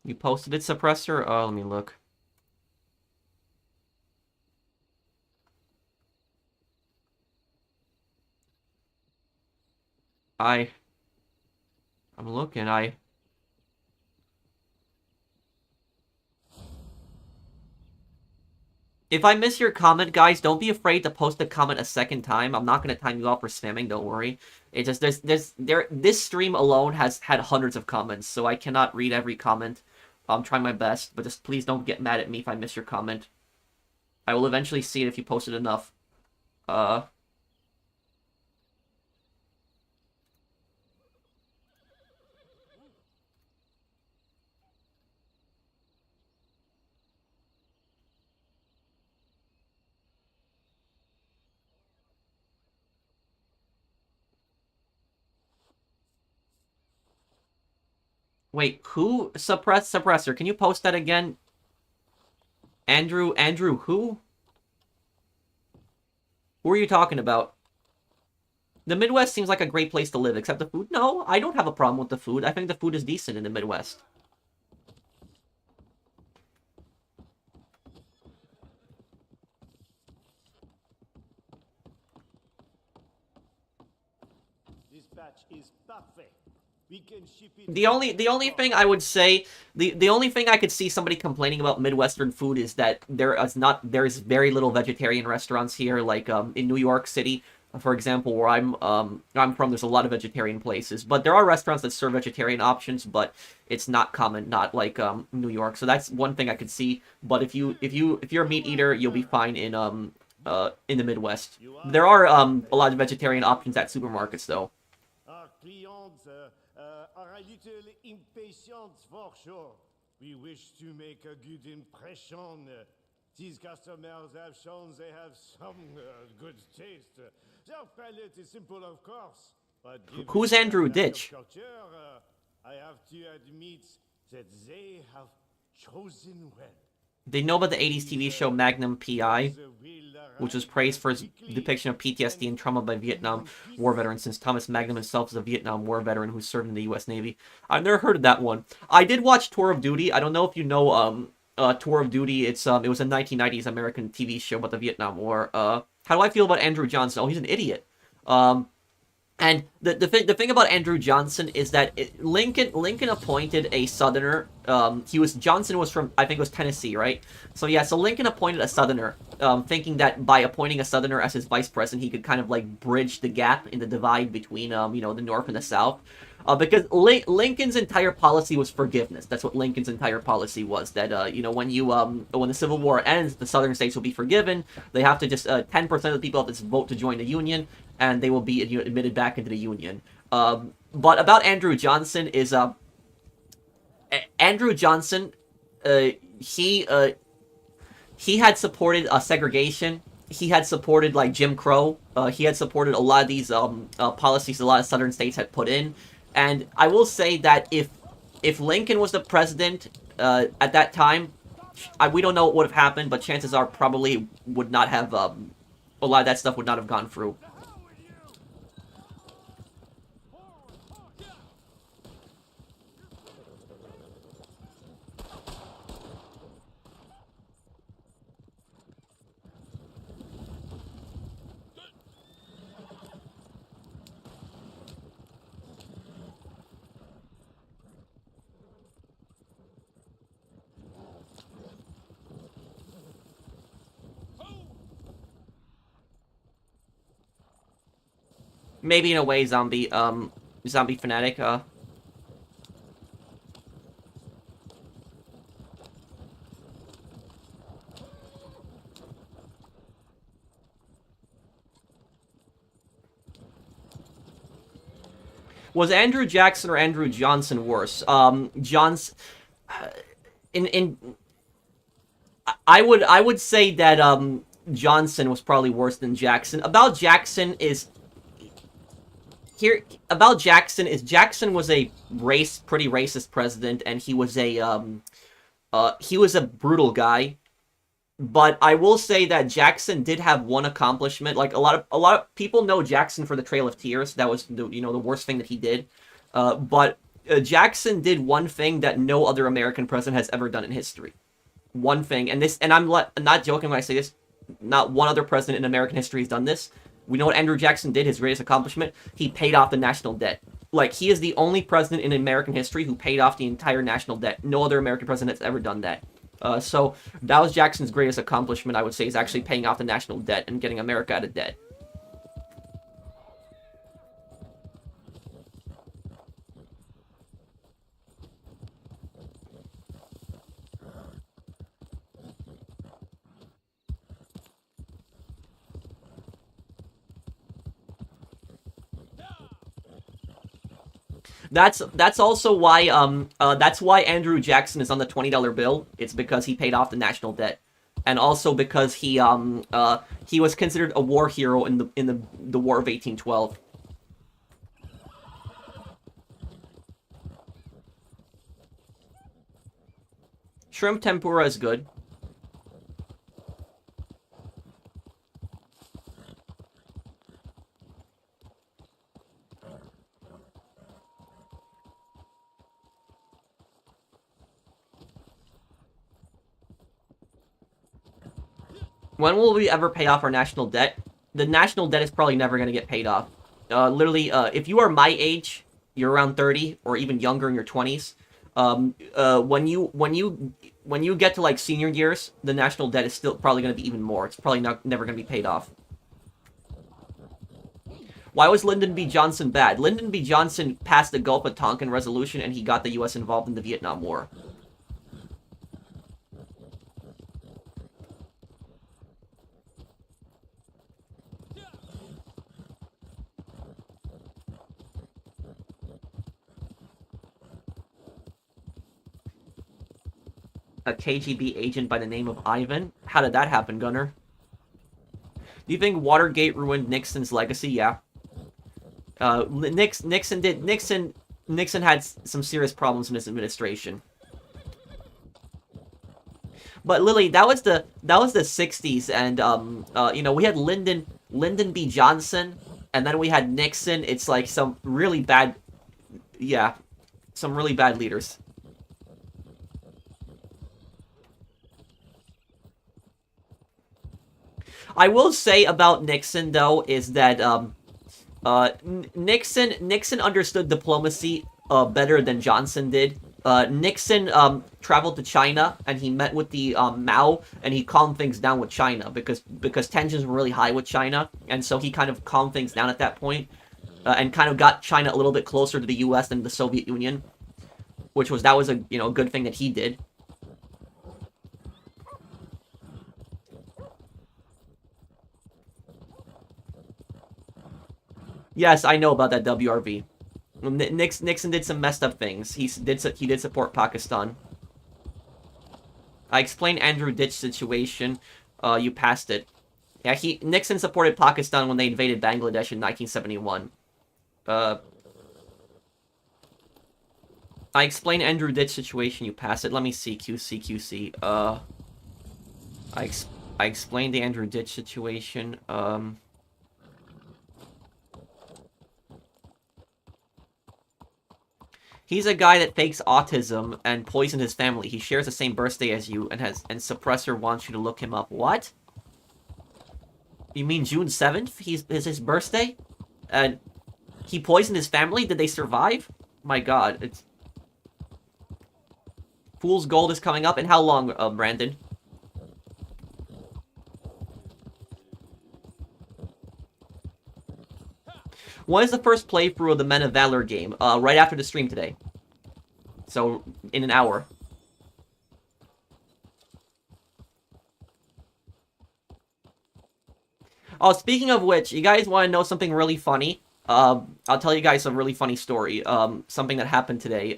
You posted it, Suppressor? Oh, let me look. I'm looking, If I miss your comment, guys, don't be afraid to post a comment a second time. I'm not gonna time you out for spamming, don't worry. It just, this stream alone has had hundreds of comments, so I cannot read every comment. I'm trying my best, but just please don't get mad at me if I miss your comment. I will eventually see it if you posted enough. Wait, who? Suppressor, can you post that again? Andrew who? Who are you talking about? The Midwest seems like a great place to live, except the food. No, I don't have a problem with the food. I think the food is decent in the Midwest. Dispatch is parfait. We can ship it. The only thing I would say, the only thing I could see somebody complaining about Midwestern food is that there's very little vegetarian restaurants here, like in New York City, for example, where I'm from. There's a lot of vegetarian places, but there are restaurants that serve vegetarian options, but it's not common, not like New York. So that's one thing I could see. But if you're a meat eater, you'll be fine in the Midwest. There are a lot of vegetarian options at supermarkets, though. Our clients are a little impatient for sure. We wish to make a good impression. These customers have shown they have some good taste. Their palate is simple, of course. But Who's Andrew Ditch? Culture, I have to admit that they have chosen well. They know about the 80s TV show Magnum P.I., which was praised for its depiction of PTSD and trauma by Vietnam War veterans, since Thomas Magnum himself is a Vietnam War veteran who served in the U.S. Navy. I've never heard of that one. I did watch Tour of Duty. I don't know if you know Tour of Duty. It was a 1990s American TV show about the Vietnam War. How do I feel about Andrew Johnson? Oh, he's an idiot. And the thing about Andrew Johnson is that Lincoln appointed a Southerner. Johnson was from, I think it was Tennessee, right? So yeah, so Lincoln appointed a Southerner, thinking that by appointing a Southerner as his vice president, he could kind of like bridge the gap in the divide between the North and the South. Because Lincoln's entire policy was forgiveness. That's what Lincoln's entire policy was. That when the Civil War ends, the Southern states will be forgiven. They have to just 10% of the people have to vote to join the Union, and they will be admitted back into the Union. But about Andrew Johnson is Andrew Johnson, he had supported segregation. He had supported like Jim Crow. He had supported a lot of these policies a lot of Southern states had put in. And I will say that if Lincoln was the president at that time, we don't know what would have happened, but chances are probably would not have a lot of that stuff would not have gone through. Maybe in a way, zombie fanatic. Was Andrew Jackson or Andrew Johnson worse? Johnson. In I would say that Johnson was probably worse than Jackson. About Jackson is Jackson was a pretty racist president, and he was a brutal guy. But I will say that Jackson did have one accomplishment. Like a lot of people know Jackson for the Trail of Tears. That was the worst thing that he did. But Jackson did one thing that no other American president has ever done in history. One thing, and I'm not joking when I say this. Not one other president in American history has done this. We know what Andrew Jackson did. His greatest accomplishment: he paid off the national debt. Like, he is the only president in American history who paid off the entire national debt. No other American president has ever done that. So that was Jackson's greatest accomplishment, I would say, is actually paying off the national debt and getting America out of debt. That's also why that's why Andrew Jackson is on the $20 bill. It's because he paid off the national debt, and also because he was considered a war hero in the War of 1812. Shrimp tempura is good. When will we ever pay off our national debt? The national debt is probably never going to get paid off. Literally, if you are my age, you're around 30 or even younger in your 20s. When you get to like senior years, the national debt is still probably going to be even more. It's probably never going to be paid off. Why was Lyndon B. Johnson bad? Lyndon B. Johnson passed the Gulf of Tonkin Resolution, and he got the U.S. involved in the Vietnam War. A KGB agent by the name of Ivan? How did that happen, Gunner? Do you think Watergate ruined Nixon's legacy? Yeah. Nixon had some serious problems in his administration. But Lily, that was the 60s, and we had Lyndon B. Johnson, and then we had Nixon. It's like some really bad leaders. I will say about Nixon, though, is that Nixon understood diplomacy better than Johnson did. Nixon traveled to China, and he met with the Mao, and he calmed things down with China because tensions were really high with China, and so he kind of calmed things down at that point, and kind of got China a little bit closer to the U.S. than the Soviet Union, that was a good thing that he did. Yes, I know about that WRV. Nixon did some messed up things. He did support Pakistan. I explained Andrew Ditch's situation. You passed it. Yeah, Nixon supported Pakistan when they invaded Bangladesh in 1971. I explained Andrew Ditch's situation. You passed it. Let me see. QC. I explained the Andrew Ditch situation. He's a guy that fakes autism and poisoned his family. He shares the same birthday as you and Suppressor wants you to look him up. What? You mean June 7th? Is his birthday? And he poisoned his family? Did they survive? My god, it's... Fool's Gold is coming up. In how long, Brandon? When is the first playthrough of the Men of Valor game? Right after the stream today. So, in an hour. Oh, speaking of which, you guys want to know something really funny? I'll tell you guys a really funny story. Something that happened today.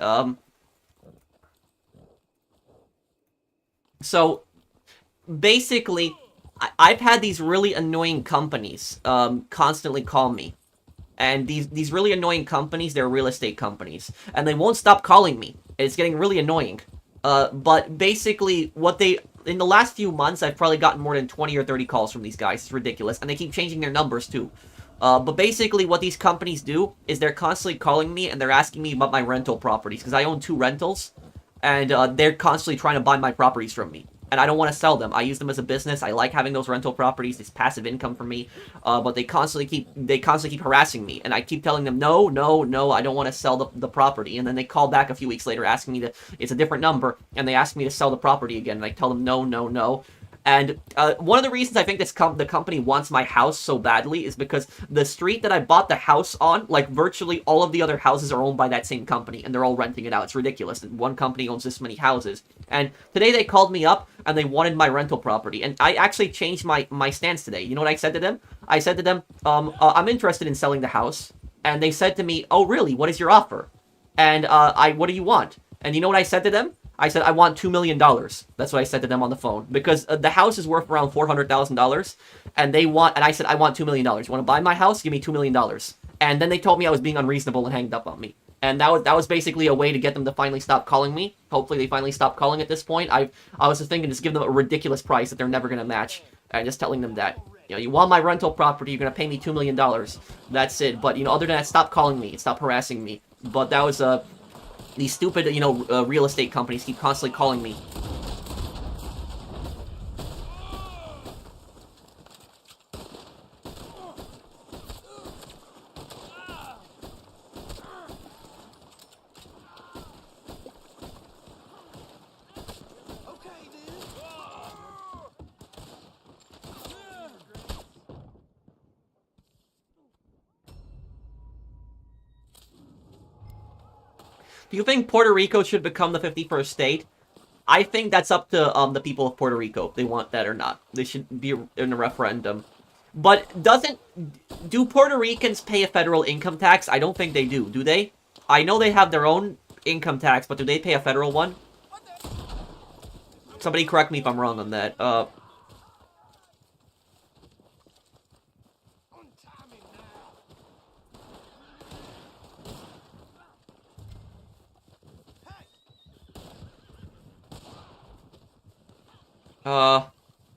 So, basically, I've had these really annoying companies constantly call me. And these really annoying companies, they're real estate companies. And they won't stop calling me. It's getting really annoying. But basically, in the last few months, I've probably gotten more than 20 or 30 calls from these guys. It's ridiculous. And they keep changing their numbers, too. But basically, what these companies do is they're constantly calling me and they're asking me about my rental properties. Because I own 2 rentals. And they're constantly trying to buy my properties from me. And I don't want to sell them. I use them as a business. I like having those rental properties. It's passive income for me. But they constantly keep harassing me. And I keep telling them, no, I don't want to sell the property. And then they call back a few weeks later asking me it's a different number. And they ask me to sell the property again. And I tell them, no. And one of the reasons I think the company wants my house so badly is because the street that I bought the house on, like virtually all of the other houses are owned by that same company, and they're all renting it out. It's ridiculous that one company owns this many houses. And today they called me up, and they wanted my rental property. And I actually changed my stance today. You know what I said to them? I said to them, I'm interested in selling the house. And they said to me, oh, really? What is your offer? And what do you want? And you know what I said to them? I said, I want $2 million. That's what I said to them on the phone. Because the house is worth around $400,000. And I said, I want $2 million. You want to buy my house? Give me $2 million. And then they told me I was being unreasonable and hanged up on me. And that was basically a way to get them to finally stop calling me. Hopefully they finally stop calling at this point. I was just thinking, just give them a ridiculous price that they're never going to match. And just telling them that, you want my rental property, you're going to pay me $2 million. That's it. But, other than that, stop calling me. Stop harassing me. But that was, these stupid, real estate companies keep constantly calling me. Do you think Puerto Rico should become the 51st state? I think that's up to the people of Puerto Rico, if they want that or not. They should be in a referendum. But do Puerto Ricans pay a federal income tax? I don't think they do they? I know they have their own income tax, but do they pay a federal one? Somebody correct me if I'm wrong on that.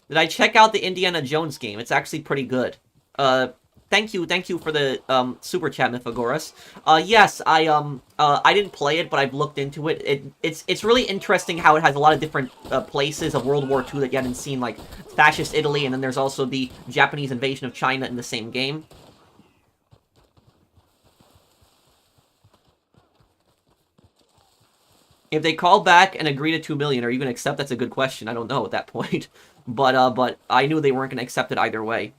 Did I check out the Indiana Jones game? It's actually pretty good. Thank you for the, super chat, Mythagoras. Yes, I didn't play it, but I've looked into it. It's really interesting how it has a lot of different, places of World War II that you hadn't seen, like fascist Italy, and then there's also the Japanese invasion of China in the same game. If they call back and agree to 2 million, are you going to accept? That's a good question. I don't know at that point. But I knew they weren't going to accept it either way.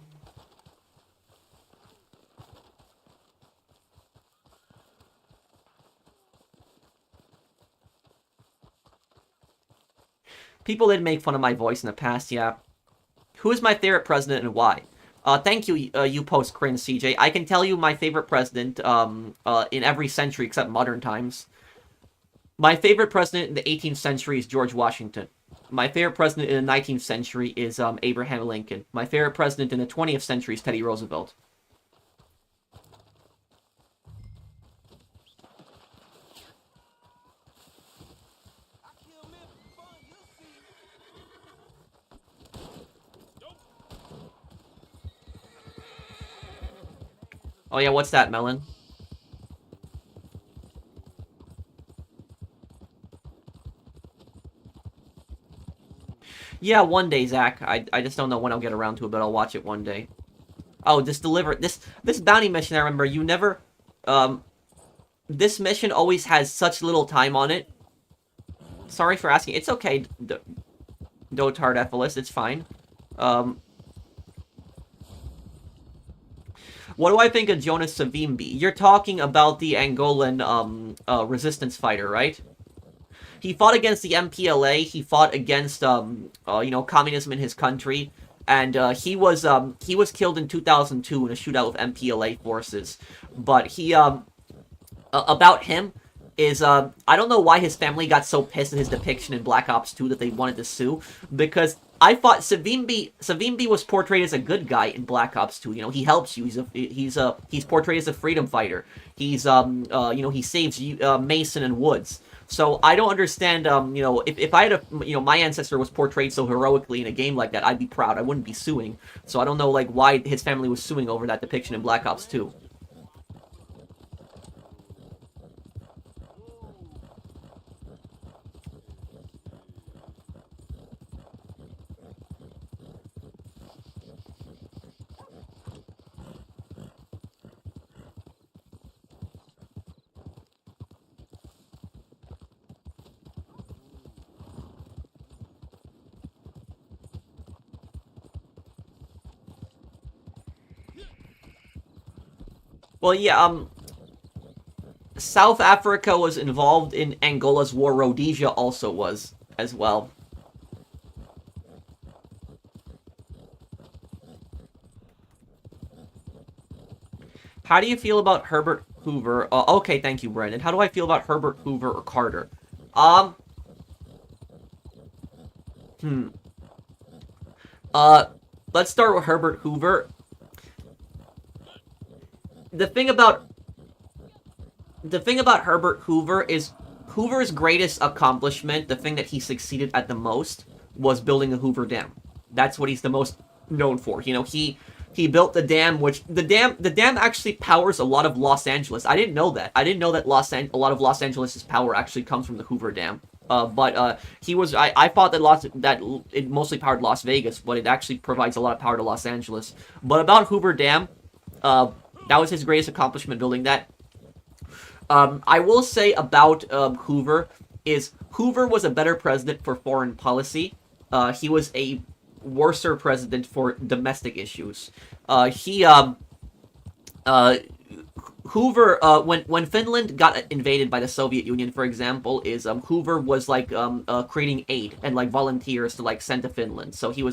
People did make fun of my voice in the past, yeah. Who is my favorite president and why? Thank you, you post cringe CJ. I can tell you my favorite president, in every century except modern times. My favorite president in the 18th century is George Washington. My favorite president in the 19th century is Abraham Lincoln. My favorite president in the 20th century is Teddy Roosevelt. Oh yeah, what's that, Melon? Yeah, one day, Zach. I just don't know when I'll get around to it, but I'll watch it one day. Oh, this bounty mission, I remember, you never, this mission always has such little time on it. Sorry for asking. It's okay, Dotard Ephelis, it's fine. What do I think of Jonas Savimbi? You're talking about the Angolan resistance fighter, right? He fought against the MPLA. He fought against communism in his country, and he was killed in 2002 in a shootout with MPLA forces. But he about him is I don't know why his family got so pissed at his depiction in Black Ops 2 that they wanted to sue, because I thought Savimbi was portrayed as a good guy in Black Ops 2. You know, he helps you. He's portrayed as a freedom fighter. He's he saves Mason and Woods. So I don't understand. If I had my ancestor was portrayed so heroically in a game like that, I'd be proud. I wouldn't be suing. So I don't know like why his family was suing over that depiction in Black Ops 2. Well, yeah, South Africa was involved in Angola's war. Rhodesia also was, as well. How do you feel about Herbert Hoover? Okay, thank you, Brandon. How do I feel about Herbert Hoover or Carter? Let's start with Herbert Hoover. The thing about Herbert Hoover is Hoover's greatest accomplishment, the thing that he succeeded at the most, was building the Hoover Dam. That's what he's the most known for. You know, he built the dam, which the dam actually powers a lot of Los Angeles. I didn't know that. I didn't know that a lot of Los Angeles' power actually comes from the Hoover Dam. But he was. I thought that it mostly powered Las Vegas, but it actually provides a lot of power to Los Angeles. But about Hoover Dam, that was his greatest accomplishment, building that. I will say about Hoover is Hoover was a better president for foreign policy. He was a worser president for domestic issues. Hoover, when Finland got invaded by the Soviet Union, for example, Hoover was like creating aid and like volunteers to like send to Finland. So he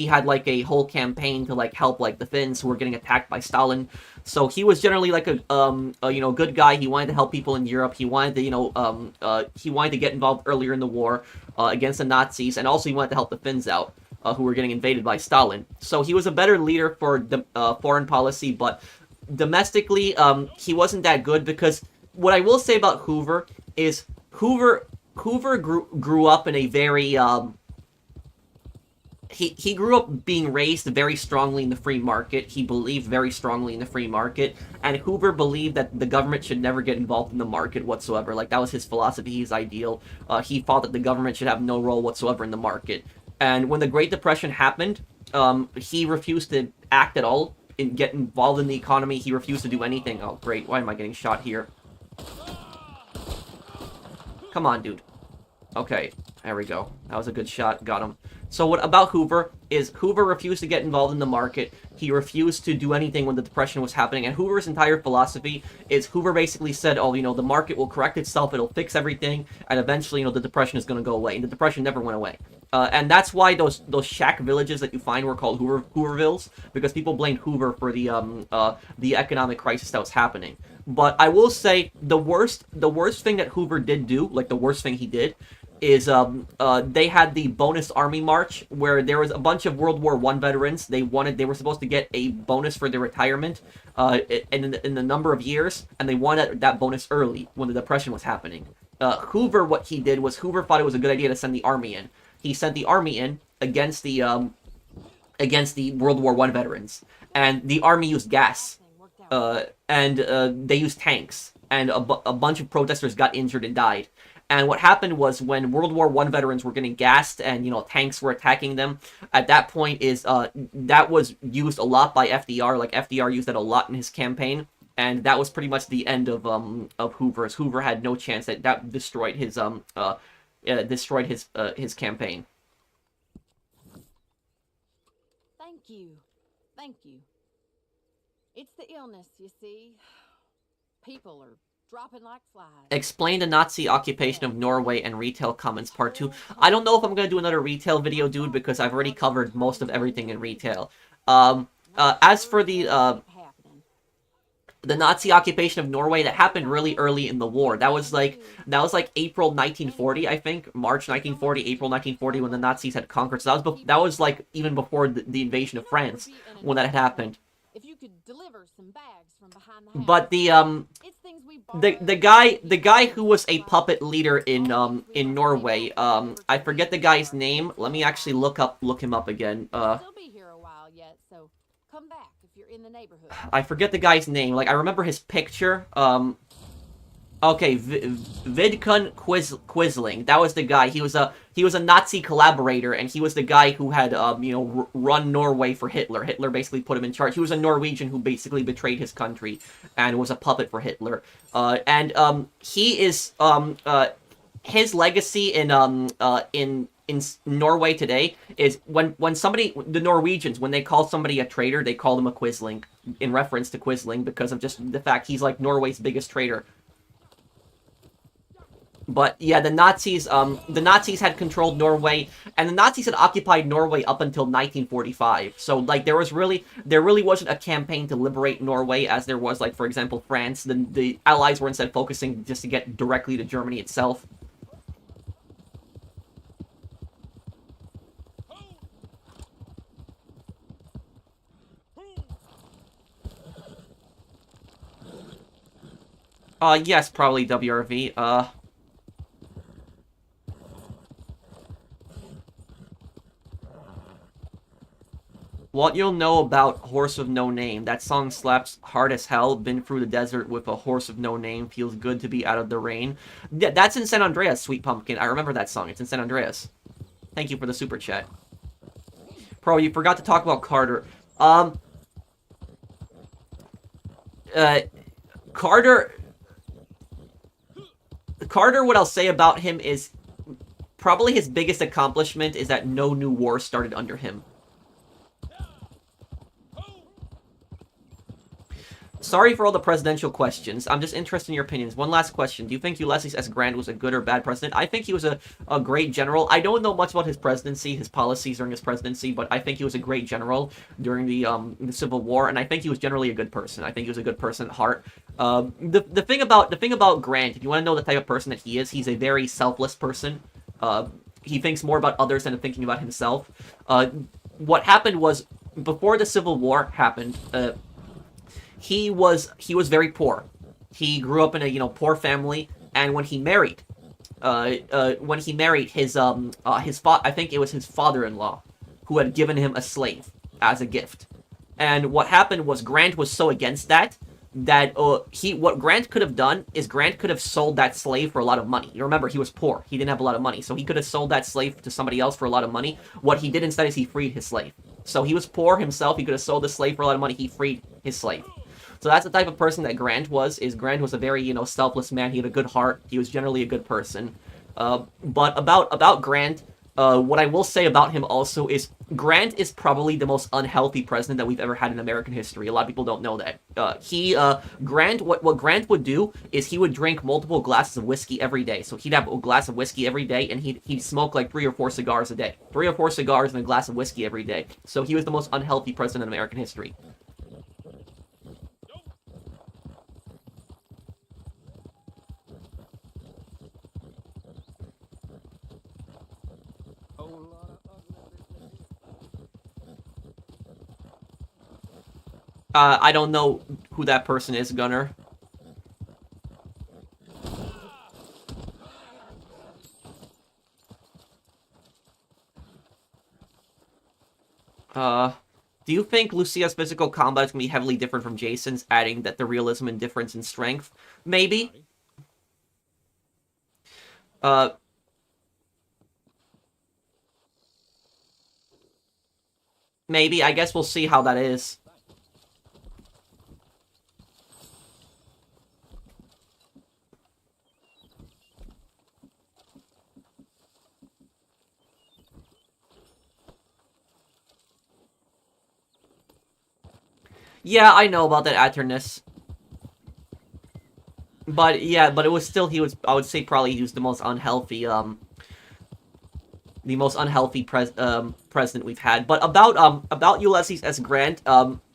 had like a whole campaign to like help like the Finns who were getting attacked by Stalin. So he was generally like a good guy. He wanted to help people in Europe. He wanted to he wanted to get involved earlier in the war against the Nazis, and also he wanted to help the Finns out who were getting invaded by Stalin. So he was a better leader for foreign policy, but domestically, he wasn't that good, because what I will say about Hoover is Hoover grew up in a very he grew up being raised very strongly in the free market. He believed very strongly in the free market, and Hoover believed that the government should never get involved in the market whatsoever. Like, that was his philosophy, his ideal. He thought that the government should have no role whatsoever in the market. And when the Great Depression happened, he refused to act at all and get involved in the economy. He refused to do anything. Oh, great. Why am I getting shot here? Come on, dude. Okay, there we go. That was a good shot. Got him. So what about Hoover is Hoover refused to get involved in the market. He refused to do anything when the Depression was happening. And Hoover's entire philosophy is Hoover basically said, oh, the market will correct itself. It'll fix everything. And eventually, the Depression is going to go away. And the Depression never went away. And that's why those shack villages that you find were called Hoovervilles, because people blamed Hoover for the economic crisis that was happening. But I will say the worst thing that Hoover did do, like the worst thing he did, is they had the bonus army march, where there was a bunch of World War I veterans. They were supposed to get a bonus for their retirement in the number of years, and they wanted that bonus early when the Depression was happening. Hoover, what he did was Hoover thought it was a good idea to send the army in. He sent the army in against the World War I veterans, and the army used gas, and they used tanks, and a bunch of protesters got injured and died. And what happened was, when World War I veterans were getting gassed and tanks were attacking them, at that point that was used a lot by FDR. Like, FDR used that a lot in his campaign, and that was pretty much the end of Hoover. As Hoover had no chance. That destroyed his his campaign. Thank you. Thank you. It's the illness, you see. People are dropping like flies. Explain the Nazi occupation of Norway and retail comments part 2. I don't know if I'm going to do another retail video, dude, because I've already covered most of everything in retail. As for the Nazi occupation of Norway, that happened really early in the war. That was like April 1940, I think, March 1940, April 1940, when the Nazis had conquered. So that was like even before the invasion of France when that had happened. If you could deliver some bags from behind the house. But the guy who was a puppet leader in Norway, I forget the guy's name. Let me actually look him up again. Still be here a while yet, so come back if you're in the neighborhood. I forget the guy's name. Like, I remember his picture. Okay, Vidkun Quisling. That was the guy. He was a Nazi collaborator, and he was the guy who had run Norway for Hitler. Hitler basically put him in charge. He was a Norwegian who basically betrayed his country and was a puppet for Hitler. He is his legacy in Norway today is when somebody, the Norwegians, when they call somebody a traitor, they call them a Quisling, in reference to Quisling, because of just the fact he's like Norway's biggest traitor. But yeah, the Nazis had controlled Norway, and the Nazis had occupied Norway up until 1945. So like there really wasn't a campaign to liberate Norway as there was, like, for example, France. The Allies were instead focusing just to get directly to Germany itself. Yes, probably WRV. What you'll know about Horse of No Name. That song slaps hard as hell. Been through the desert with a horse of no name. Feels good to be out of the rain. Yeah, that's in San Andreas, Sweet Pumpkin. I remember that song. It's in San Andreas. Thank you for the super chat. Pro, you forgot to talk about Carter. Carter, what I'll say about him is probably his biggest accomplishment is that no new war started under him. Sorry for all the presidential questions. I'm just interested in your opinions. One last question. Do you think Ulysses S. Grant was a good or bad president? I think he was a great general. I don't know much about his presidency, his policies during his presidency, but I think he was a great general during the Civil War, and I think he was generally a good person. I think he was a good person at heart. The thing about Grant, if you want to know the type of person that he is, he's a very selfless person. He thinks more about others than thinking about himself. What happened was, before the Civil War happened, he was very poor. He grew up in a poor family, and when he married his I think it was his father-in-law who had given him a slave as a gift. And what happened was Grant was so against that what Grant could have done is Grant could have sold that slave for a lot of money. You remember, he was poor. He didn't have a lot of money, so he could have sold that slave to somebody else for a lot of money. What he did instead is he freed his slave. So he was poor himself. He could have sold the slave for a lot of money. He freed his slave. So that's the type of person that Grant was. Grant was a very, selfless man. He had a good heart. He was generally a good person. But about Grant, what I will say about him also is Grant is probably the most unhealthy president that we've ever had in American history. A lot of people don't know that. What Grant would do is he would drink multiple glasses of whiskey every day. So he'd have a glass of whiskey every day, and he'd smoke like 3 or 4 cigars a day. 3 or 4 cigars and a glass of whiskey every day. So he was the most unhealthy president in American history. I don't know who that person is, Gunner. Do you think Lucia's physical combat is going to be heavily different from Jason's, adding that the realism and difference in strength? Maybe. Maybe. I guess we'll see how that is. Yeah, I know about that Atterness. But yeah, but it was still, he was, I would say probably he was the most unhealthy president we've had. But about Ulysses S. Grant,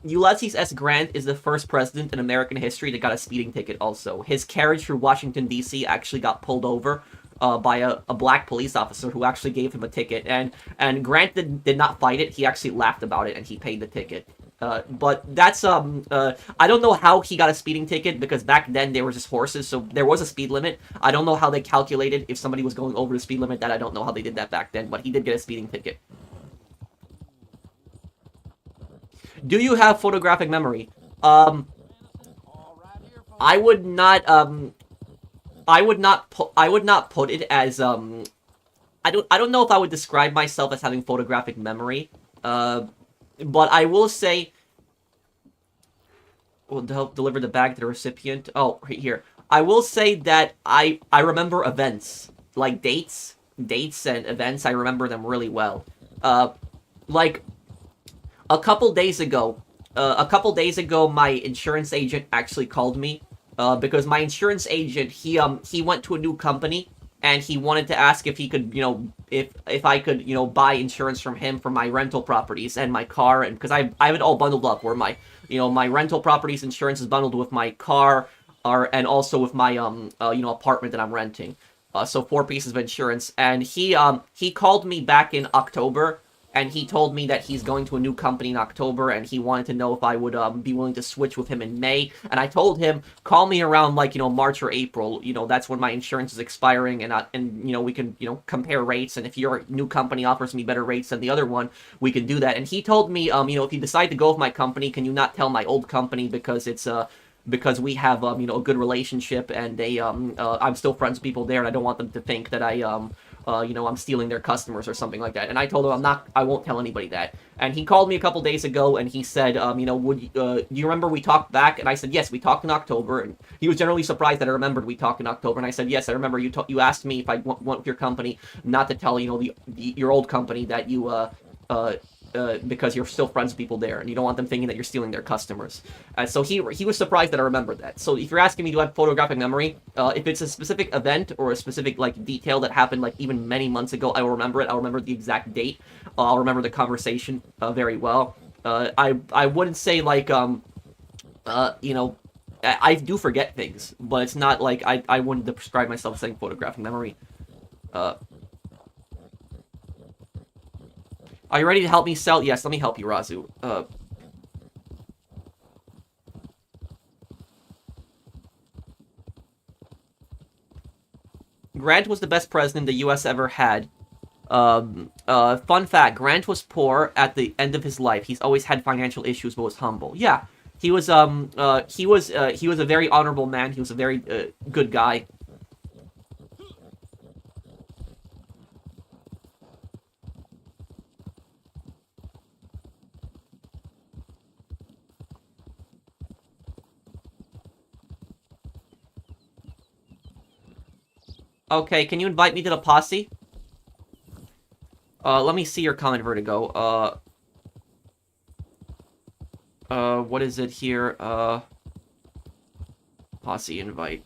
Ulysses S. Grant is the first president in American history that got a speeding ticket also. His carriage through Washington, D.C. actually got pulled over by a black police officer who actually gave him a ticket. And Grant did not fight it. He actually laughed about it and he paid the ticket. But that's, I don't know how he got a speeding ticket, because back then they were just horses, so there was a speed limit. I don't know how they calculated if somebody was going over the speed limit. That I don't know how they did that back then, but he did get a speeding ticket. Do you have photographic memory? I would not, I would not put it as, I don't know if I would describe myself as having photographic memory, but I will say, will help deliver the bag to the recipient. Oh, right here. I will say that I remember events, like dates and events. I remember them really well. Like a couple days ago, my insurance agent actually called me, because my insurance agent, he went to a new company, and he wanted to ask if he could, if I could, buy insurance from him for my rental properties and my car, and because I have it all bundled up, where my, my rental properties insurance is bundled with my car, and also with my, apartment that I'm renting. So 4 pieces of insurance, and he called me back in October, and he told me that he's going to a new company in October, and he wanted to know if I would be willing to switch with him in May. And I told him, call me around, like, March or April. That's when my insurance is expiring, and we can, compare rates. And if your new company offers me better rates than the other one, we can do that. And he told me, if you decide to go with my company, can you not tell my old company, because it's because we have a good relationship, and they I'm still friends with people there, and I don't want them to think that I'm stealing their customers or something like that. And I told him I won't tell anybody that. And he called me a couple days ago, and he said, do you remember we talked back? And I said, yes, we talked in October. And he was generally surprised that I remembered we talked in October. And I said, yes, I remember you asked me if I went with your company, not to tell, your old company that you, because you're still friends with people there, and you don't want them thinking that you're stealing their customers. So he was surprised that I remembered that. So if you're asking me, do I have photographic memory? If it's a specific event or a specific, like, detail that happened, like, even many months ago, I will remember it. I'll remember the exact date. I'll remember the conversation very well. I wouldn't say, like, I do forget things, but it's not like I wouldn't describe myself as saying photographic memory. Are you ready to help me sell? Yes, let me help you, Razu. Grant was the best president the U.S. ever had. Fun fact, Grant was poor at the end of his life. He's always had financial issues, but was humble. Yeah, he was a very honorable man. He was a very good guy. Okay, can you invite me to the posse? Let me see your comment, Vertigo. What is it here? Posse invite.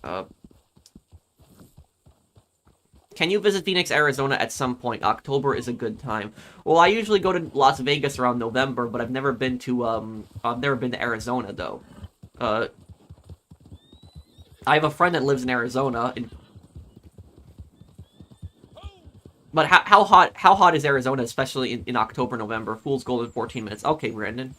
Can you visit Phoenix, Arizona at some point? October is a good time. Well, I usually go to Las Vegas around November, but I've never been to Arizona, though. I have a friend that lives in Arizona, but how hot is Arizona, especially in October, November? Fool's Gold in 14 minutes. Okay, Brandon.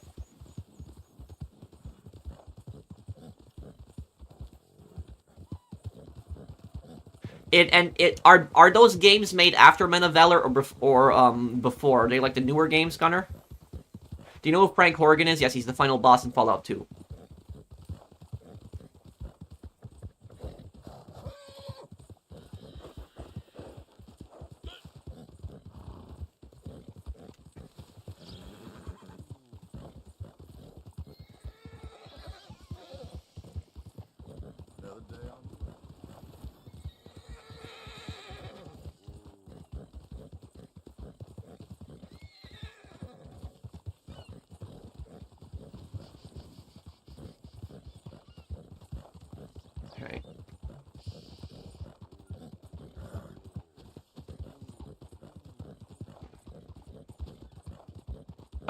Are those games made after Men of Valor or before? Are they like the newer games, Gunner? Do you know who Frank Horgan is? Yes, he's the final boss in Fallout 2.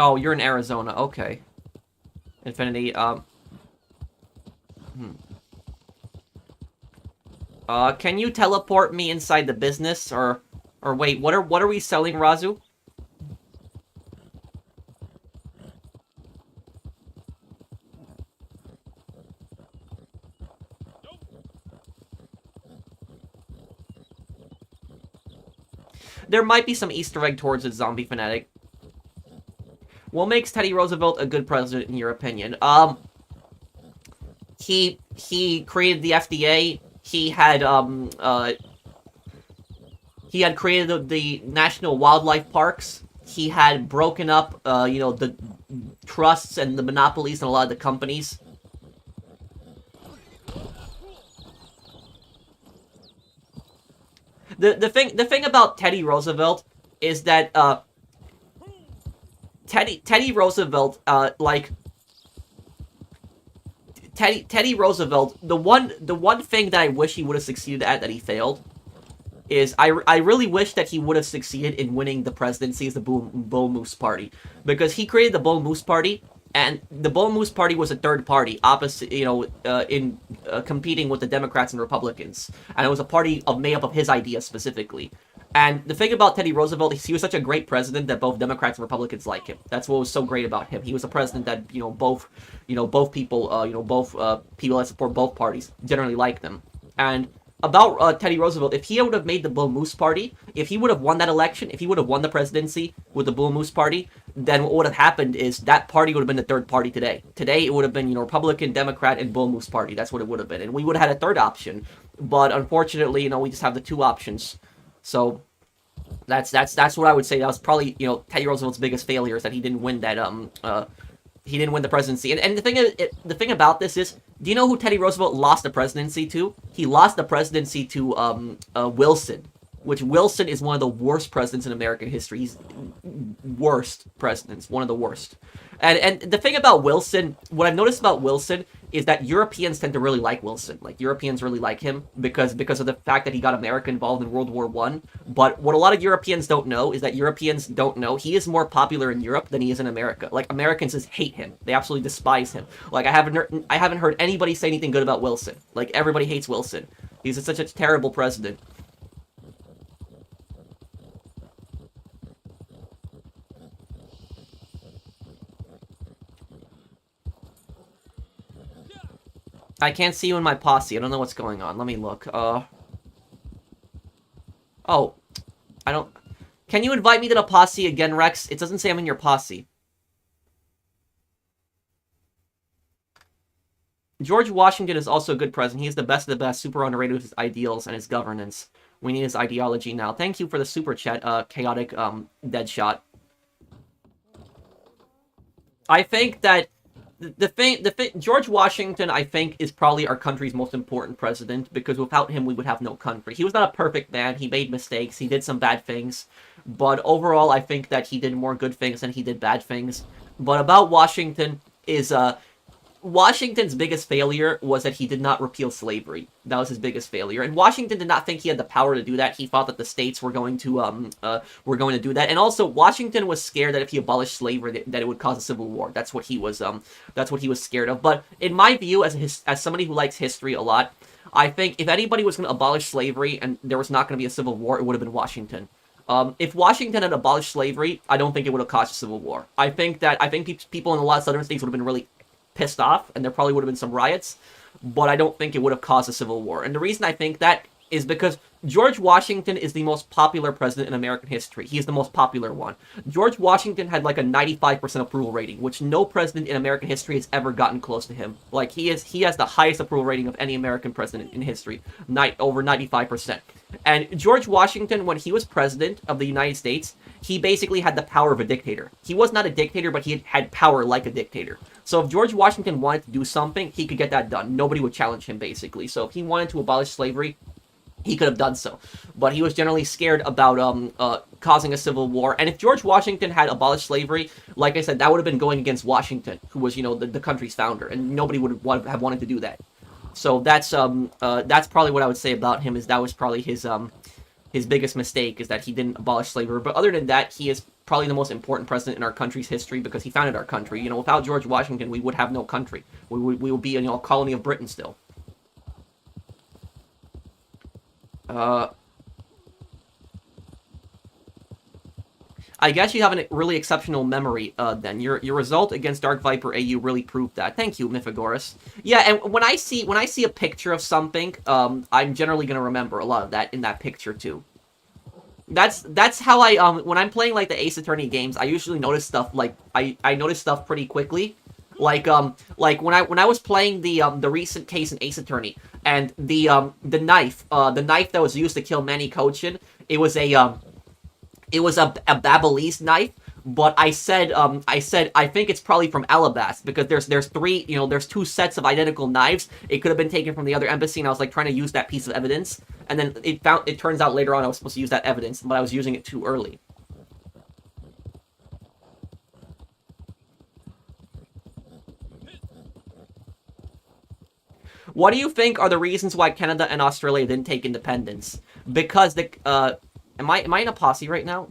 Oh, you're in Arizona. Okay. Infinity. Can you teleport me inside the business, or wait, what are we selling, Razu? There might be some Easter egg towards a zombie fanatic. What makes Teddy Roosevelt a good president, in your opinion? He created the FDA. He had created the national wildlife parks. He had broken up, the trusts and the monopolies and a lot of the companies. The thing about Teddy Roosevelt is that Teddy Roosevelt Teddy Roosevelt, the one thing that I wish he would have succeeded at that he failed is I really wish that he would have succeeded in winning the presidency as the Bull Moose Party, because he created the Bull Moose Party, and the Bull Moose Party was a third party opposite, in competing with the Democrats and Republicans, and it was a party made up of his ideas specifically. And the thing about Teddy Roosevelt is he was such a great president that both Democrats and Republicans like him. That's what was so great about him. He was a president that both people that support both parties generally like them. And about Teddy Roosevelt, if he would have made the Bull Moose Party, if he would have won that election, if he would have won the presidency with the Bull Moose Party, then what would have happened is that party would have been the third party today. Today, it would have been, Republican, Democrat, and Bull Moose Party. That's what it would have been. And we would have had a third option. But unfortunately, we just have the two options. So that's what I would say. That was probably, Teddy Roosevelt's biggest failure, is that he didn't win that he didn't win the presidency. And the thing about this is, do you know who Teddy Roosevelt lost the presidency to? He lost the presidency to Wilson, which Wilson is one of the worst presidents in American history. He's worst presidents, one of the worst. And the thing about Wilson, what I've noticed about Wilson is that Europeans tend to really like Wilson. Like, Europeans really like him because of the fact that he got America involved in World War I. But what a lot of Europeans don't know is that Europeans don't know he is more popular in Europe than he is in America. Like, Americans just hate him. They absolutely despise him. Like, I haven't heard anybody say anything good about Wilson. Like, everybody hates Wilson. He's such a terrible president. I can't see you in my posse. I don't know what's going on. Let me look. Oh. I don't... Can you invite me to the posse again, Rex? It doesn't say I'm in your posse. George Washington is also a good president. He is the best of the best, super underrated with his ideals and his governance. We need his ideology now. Thank you for the super chat, Chaotic Deadshot. I think that George Washington, I think, is probably our country's most important president, because without him, we would have no country. He was not a perfect man. He made mistakes. He did some bad things. But overall, I think that he did more good things than he did bad things. But about Washington is, Washington's biggest failure was that he did not repeal slavery. That was his biggest failure. And Washington did not think he had the power to do that. He thought that the states were going to do that. And also, Washington was scared that if he abolished slavery, that it would cause a civil war. That's what he was scared of. But in my view, as somebody who likes history a lot, I think if anybody was going to abolish slavery and there was not going to be a civil war, it would have been Washington. If Washington had abolished slavery, I don't think it would have caused a civil war. I think people in a lot of southern states would have been really pissed off, and there probably would have been some riots, but I don't think it would have caused a civil war. And the reason I think that is because George Washington is the most popular president in American history. He is the most popular one. George Washington had like a 95% approval rating, which no president in American history has ever gotten close to him. Like, he has the highest approval rating of any American president in history, over 95%. And George Washington, when he was president of the United States, he basically had the power of a dictator. He was not a dictator, but he had power like a dictator. So if George Washington wanted to do something, he could get that done. Nobody would challenge him, basically. So if he wanted to abolish slavery, he could have done so. But he was generally scared about causing a civil war. And if George Washington had abolished slavery, like I said, that would have been going against Washington, who was, the country's founder. And nobody would have wanted to do that. So that's probably what I would say about him, is that was probably his biggest mistake, is that he didn't abolish slavery. But other than that, he is probably the most important president in our country's history because he founded our country. You know, without George Washington, we would have no country. We would be, you know, a colony of Britain still. I guess you have a really exceptional memory, then. Your result against Dark Viper AU really proved that. Thank you, Mythagoras. Yeah, and when I see a picture of something, I'm generally gonna remember a lot of that in that picture, too. That's how I, when I'm playing, like, the Ace Attorney games, I usually notice stuff, like, I notice stuff pretty quickly. Like when I was playing the recent case in Ace Attorney, and the knife that was used to kill Manny Cochin, it was a Babyliss knife, but I said I think it's probably from Alabast, because there's three, you know, there's two sets of identical knives. It could have been taken from the other embassy, and I was like trying to use that piece of evidence, and then it turns out later on I was supposed to use that evidence, but I was using it too early. What do you think are the reasons why Canada and Australia didn't take independence? Because am I in a posse right now?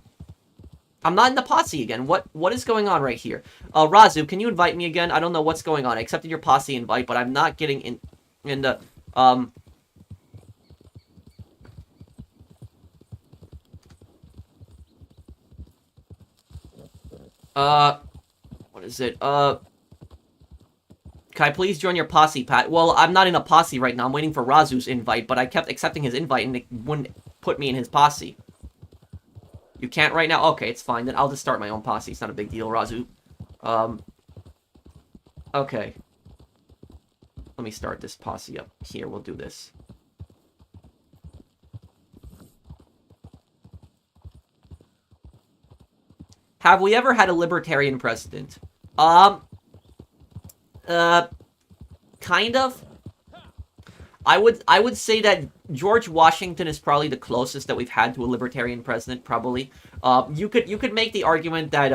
I'm not in the posse again. What is going on right here? Razu, can you invite me again? I don't know what's going on. I accepted your posse invite, but I'm not getting in the what is it? Can I please join your posse, Pat? Well, I'm not in a posse right now. I'm waiting for Razu's invite, but I kept accepting his invite and it wouldn't put me in his posse. You can't right now? Okay, it's fine. Then I'll just start my own posse. It's not a big deal, Razu. Okay. Let me start this posse up. Here, we'll do this. Have we ever had a libertarian president? Kind of. I would say that George Washington is probably the closest that we've had to a libertarian president, probably. You could make the argument that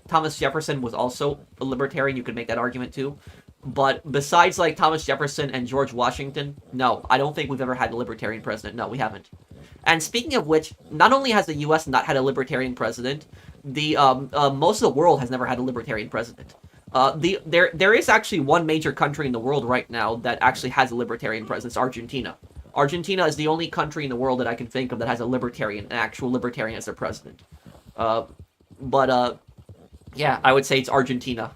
Thomas Jefferson was also a libertarian. You could make that argument too. But besides, like, Thomas Jefferson and George Washington, no, I don't think we've ever had a libertarian president. No, we haven't. And speaking of which, not only has the U.S. not had a libertarian president, most of the world has never had a libertarian president. There is actually one major country in the world right now that actually has a libertarian president. It's Argentina. Argentina is the only country in the world that I can think of that has an actual libertarian as their president. Yeah, I would say it's Argentina.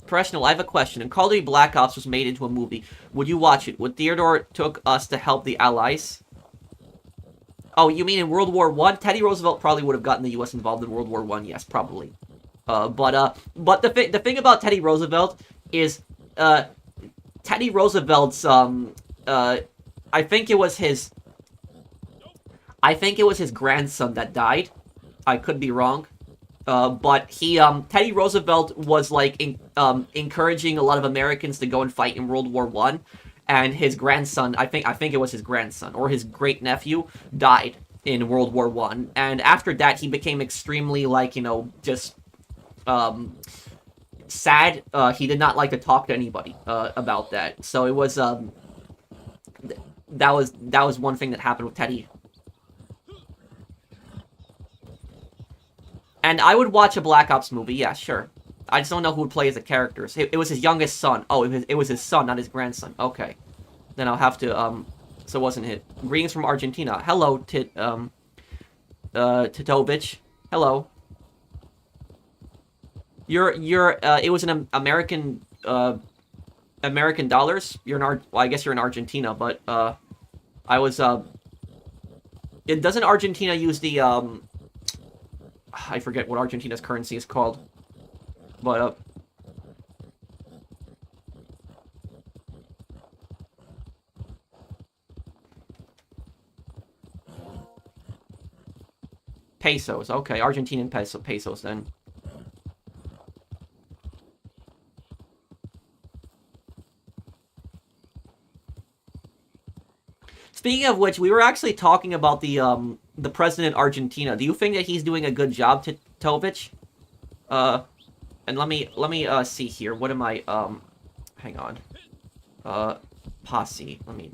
Professional, I have a question. If Call of Duty Black Ops was made into a movie, would you watch it? Would Theodore took us to help the Allies? Oh, you mean in World War I? Teddy Roosevelt probably would have gotten the U.S. involved in World War I. Yes, probably. But the thing about Teddy Roosevelt is, Teddy Roosevelt's, I think it was his grandson that died. I could be wrong. But Teddy Roosevelt was, like, encouraging a lot of Americans to go and fight in World War I, and his grandson, I think it was his grandson, or his great-nephew, died in World War I, and after that, he became extremely, like, you know, just, sad. He did not like to talk to anybody, about that, so it was, that was one thing that happened with Teddy. And I would watch a Black Ops movie, yeah, sure. I just don't know who would play as the characters. It was his youngest son. Oh, it was his son, not his grandson. Okay. Then I'll have to, so it wasn't it. Greetings from Argentina. Hello, Titovich. Hello. It was an American dollars? Well, I guess you're in Argentina, but, I was, doesn't Argentina use the, I forget what Argentina's currency is called. But, pesos. Okay, Argentinian pesos then. Speaking of which, we were actually talking about the president of Argentina. Do you think that he's doing a good job, Tovich? And let me see here. What am I, hang on. posse. Let me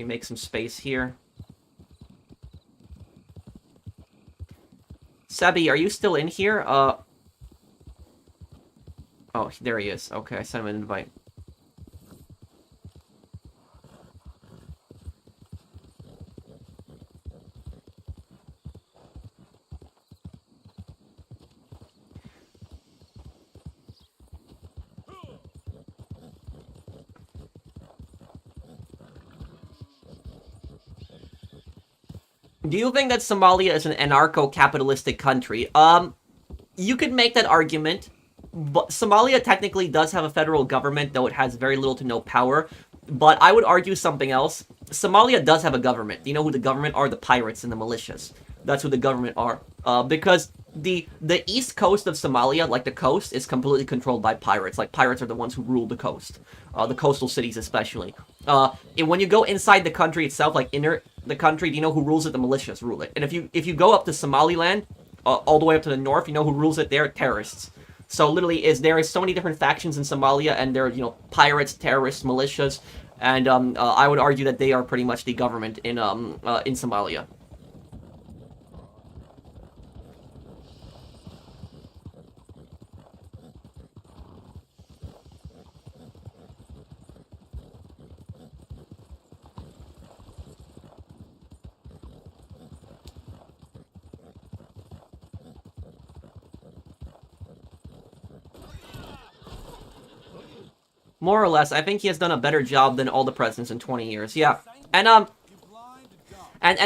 make some space here. Sebi, are you still in here? Oh, there he is. Okay, I sent him an invite. Do you think that Somalia is an anarcho-capitalistic country? You could make that argument, but Somalia technically does have a federal government, though it has very little to no power. But I would argue something else. Somalia does have a government. Do you know who the government are? The pirates and the militias. That's who the government are. Because the east coast of Somalia, like the coast, is completely controlled by pirates. Like, pirates are the ones who rule the coast. The coastal cities especially. And when you go inside the country itself, like inner the country, do you know who rules it? The militias rule it. And if you go up to Somaliland, all the way up to the north, you know who rules it there? Terrorists. So literally, there is so many different factions in Somalia, and there are, pirates, terrorists, militias, and I would argue that they are pretty much the government in Somalia. More or less, I think he has done a better job than all the presidents in 20 years. Yeah, and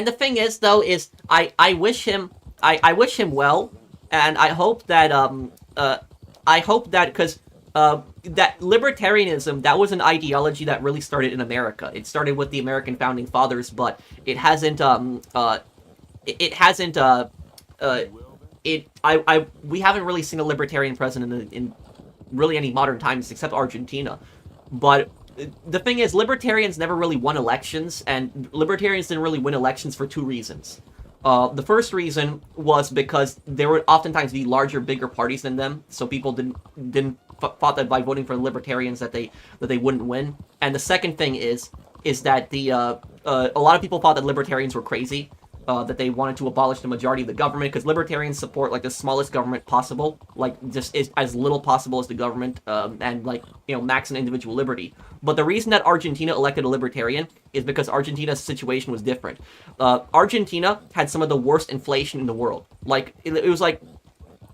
the thing is, though, is I wish him well, and I hope that because that libertarianism, that was an ideology that really started in America. It started with the American founding fathers, but we haven't really seen a libertarian president in really any modern times except Argentina. But the thing is, libertarians never really won elections, and libertarians didn't really win elections for two reasons. The first reason was because there would oftentimes be larger, bigger parties than them, so people thought that by voting for the libertarians that they wouldn't win. And the second thing is that a lot of people thought that libertarians were crazy. That they wanted to abolish the majority of the government, because libertarians support like the smallest government possible, like just as little possible as the government, and like max an individual liberty. But the reason that Argentina elected a libertarian is because Argentina's situation was different. Argentina had some of the worst inflation in the world. Like it was like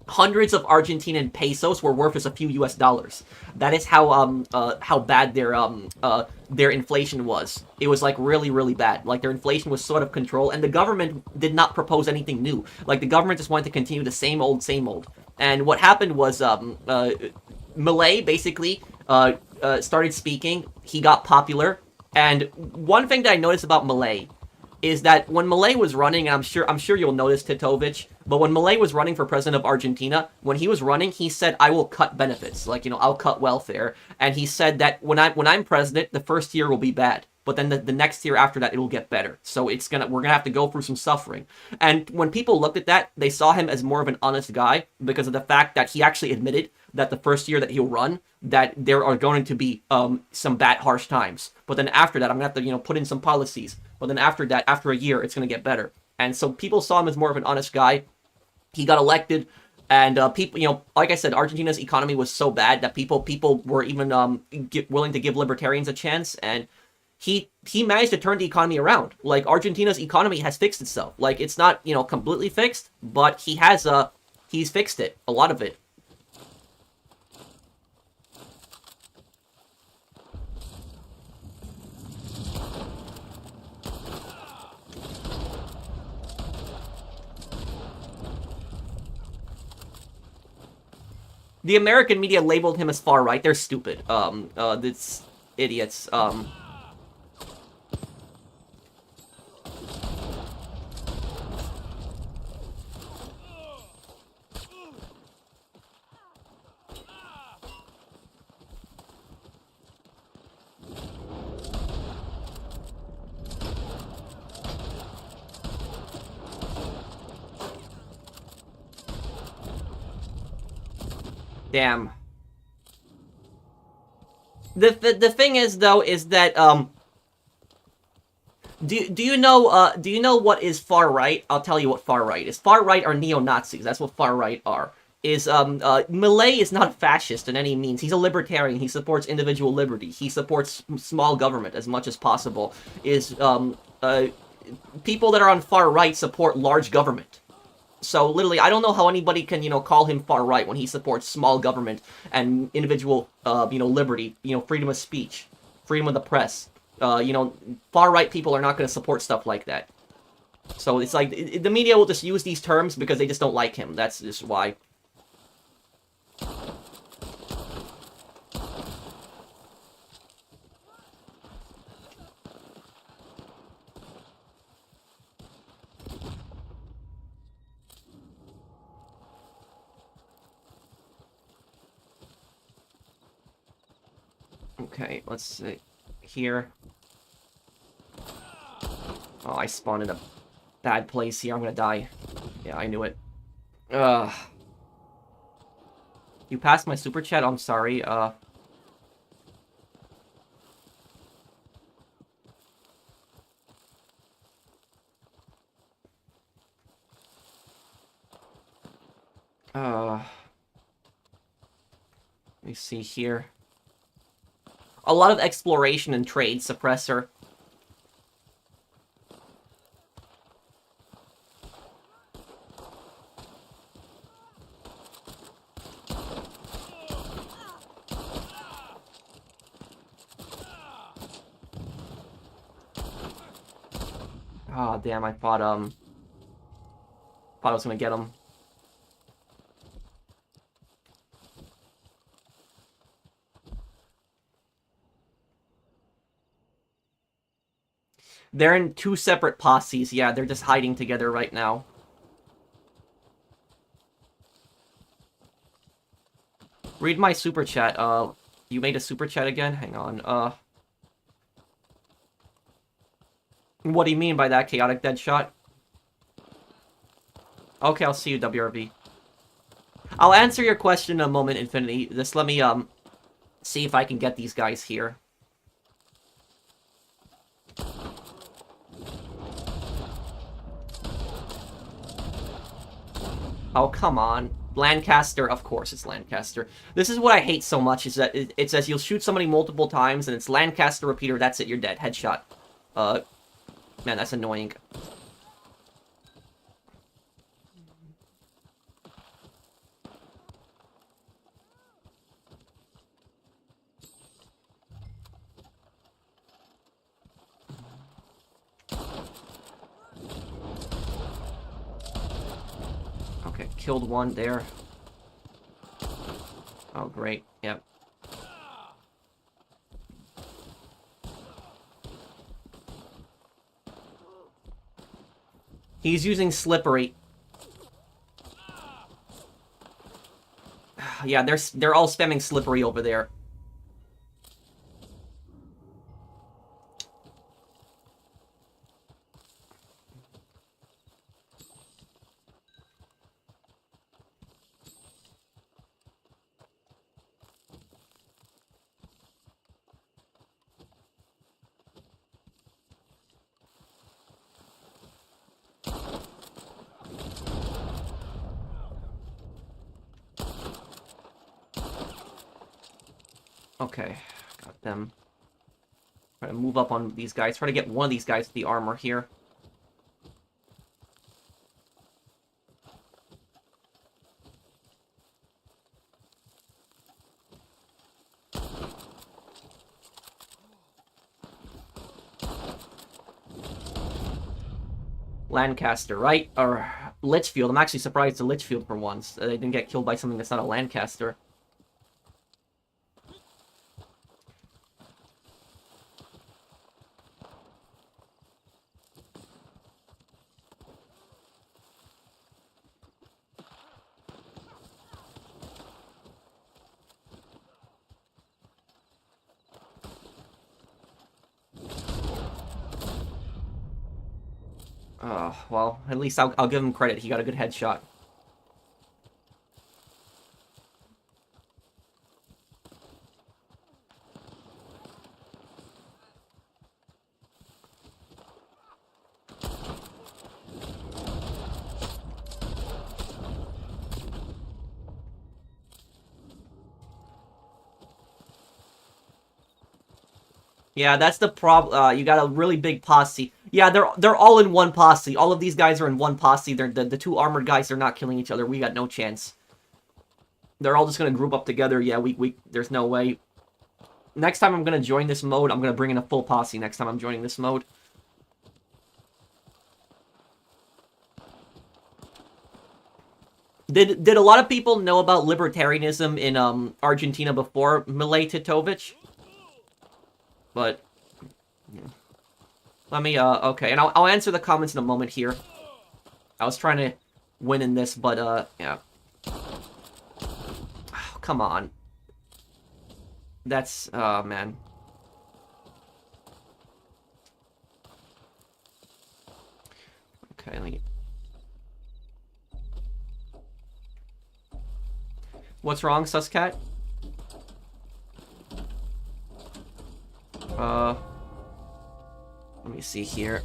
hundreds of Argentinian pesos were worth just a few US dollars. That is how bad their inflation was. It was like really, really bad. Like their inflation was sort of controlled, and the government did not propose anything new. Like the government just wanted to continue the same old, same old. And what happened was Milei basically started speaking. He got popular, and one thing that I noticed about Milei is that when Milei was running, and I'm sure you'll notice, Titovich, but when Milei was running for president of Argentina, when he was running, he said, "I will cut benefits, like I'll cut welfare," and he said that when I'm president, the first year will be bad, but then the next year after that, it'll get better. So we're gonna have to go through some suffering. And when people looked at that, they saw him as more of an honest guy because of the fact that he actually admitted that the first year that he'll run, that there are going to be some bad, harsh times. But then after that, I'm gonna have to put in some policies. But then after that, after a year, it's gonna get better. And so people saw him as more of an honest guy. He got elected, and people, like I said, Argentina's economy was so bad that people were even willing to give libertarians a chance, and he managed to turn the economy around. Like Argentina's economy has fixed itself. Like it's not completely fixed, but he's fixed it, a lot of it. The American media labeled him as far right. They're stupid. It's idiots. Damn. The thing is, though, is that, do you know what is far right? I'll tell you what far right is. Far right are neo-Nazis. That's what far right are. Millet is not a fascist in any means. He's a libertarian. He supports individual liberty. He supports small government as much as possible. People that are on far right support large government. So, literally, I don't know how anybody can, call him far right when he supports small government and individual, liberty, freedom of speech, freedom of the press. Far right people are not going to support stuff like that. So, it's like, the media will just use these terms because they just don't like him. That's just why. Okay, let's see. Here. Oh, I spawned in a bad place here. I'm gonna die. Yeah, I knew it. Ugh. You passed my super chat? I'm sorry. Let me see here. A lot of exploration and trade suppressor. Oh, damn, I thought I was gonna get him. They're in two separate posses. Yeah, they're just hiding together right now. Read my super chat. You made a super chat again? Hang on. What do you mean by that, Chaotic Deadshot? Okay, I'll see you, WRV. I'll answer your question in a moment, Infinity. Just let me, see if I can get these guys here. Oh, come on. Lancaster, of course it's Lancaster. This is what I hate so much, is that it says you'll shoot somebody multiple times, and it's Lancaster repeater, that's it, you're dead. Headshot. Man, that's annoying. Okay, killed one there. Oh, great. Yep. He's using Slippery. Yeah, they're all spamming Slippery over there. Okay, got them. Try to move up on these guys. Try to get one of these guys with the armor here. Lancaster, right? Or Litchfield. I'm actually surprised to Litchfield for once. They didn't get killed by something that's not a Lancaster. Well, at least I'll give him credit. He got a good headshot. Yeah, that's the problem. You got a really big posse. Yeah, they're all in one posse. All of these guys are in one posse. They're the two armored guys. They're not killing each other. We got no chance. They're all just gonna group up together. Yeah, we there's no way. Next time I'm gonna join this mode, I'm gonna bring in a full posse. Next time I'm joining this mode. Did a lot of people know about libertarianism in Argentina before Milei Titovic? But yeah. Let me okay, and I'll answer the comments in a moment here. I was trying to win in this, but yeah. Oh, come on. That's man. Okay, let me. What's wrong, Suscat? Let me see here.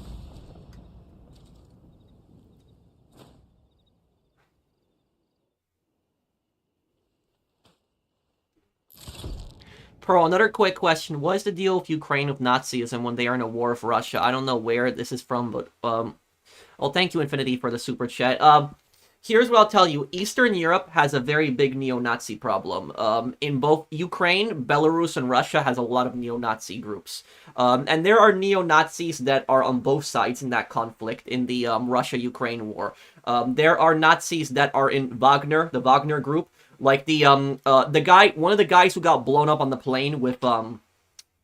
Pearl, another quick question. What is the deal with Ukraine with Nazism when they are in a war with Russia? I don't know where this is from, but, well, thank you, Infinity, for the super chat. Here's what I'll tell you. Eastern Europe has a very big neo-Nazi problem. In both Ukraine, Belarus, and Russia has a lot of neo-Nazi groups. And there are neo-Nazis that are on both sides in that conflict, in the Russia-Ukraine war. There are Nazis that are in Wagner, the Wagner group. Like the guy, one of the guys who got blown up on the plane with, one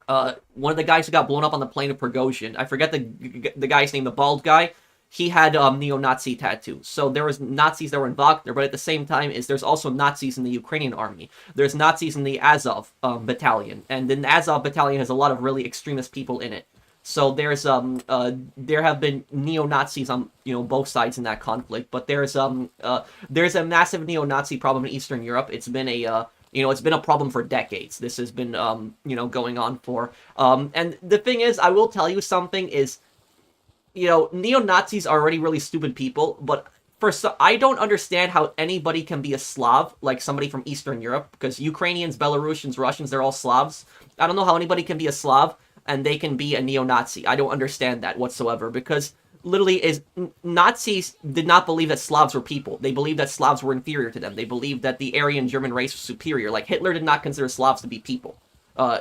of the guys who got blown up on the plane with Prigozhin. I forget the guy's name, the bald guy. He had neo-Nazi tattoos. So there was Nazis that were in Wagner, but at the same time there's also Nazis in the Ukrainian army. There's Nazis in the Azov battalion, and the Azov battalion has a lot of really extremist people in it. So there's there have been neo-Nazis on both sides in that conflict, but there's a massive neo-Nazi problem in Eastern Europe. It's been a it's been a problem for decades. This has been going on for and the thing is, I will tell you something is, neo-Nazis are already really stupid people, but I don't understand how anybody can be a Slav, like somebody from Eastern Europe, because Ukrainians, Belarusians, Russians, they're all Slavs. I don't know how anybody can be a Slav and they can be a neo-Nazi. I don't understand that whatsoever, because literally Nazis did not believe that Slavs were people. They believed that Slavs were inferior to them. They believed that the Aryan German race was superior. Like, Hitler did not consider Slavs to be people.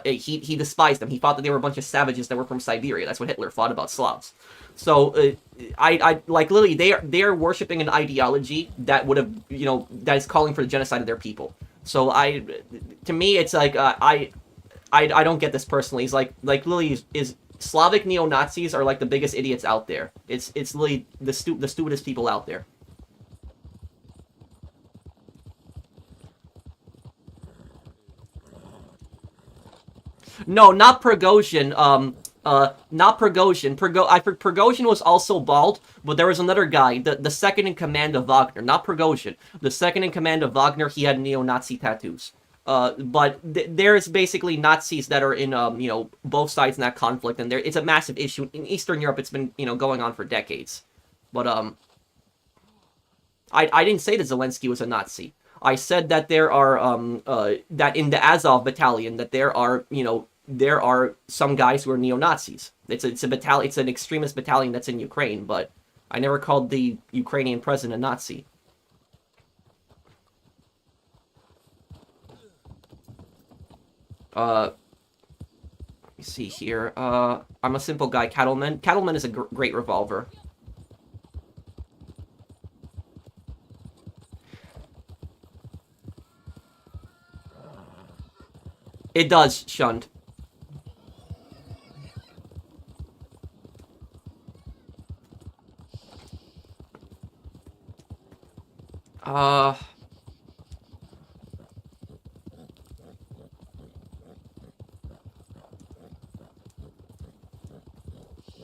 He despised them. He thought that they were a bunch of savages that were from Siberia. That's what Hitler thought about Slavs. So, I like, literally, they are worshipping an ideology that would have, that is calling for the genocide of their people. So, to me, it's like, I don't get this personally. It's like literally, is Slavic neo-Nazis are like the biggest idiots out there. It's literally the stupidest people out there. No, not Prigozhin. Not Prigozhin. Prigozhin was also bald, but there was another guy, the second in command of Wagner, not Prigozhin. The second in command of Wagner, he had neo-Nazi tattoos. But there's basically Nazis that are in, both sides in that conflict, and it's a massive issue. In Eastern Europe, it's been, going on for decades. But, I didn't say that Zelensky was a Nazi. I said that there are, that in the Azov battalion, that there are some guys who are neo-Nazis. It's a battalion, it's an extremist battalion that's in Ukraine, but I never called the Ukrainian president a Nazi. Let me see here. I'm a simple guy, Cattleman. Cattleman is a great revolver. It does, Shund.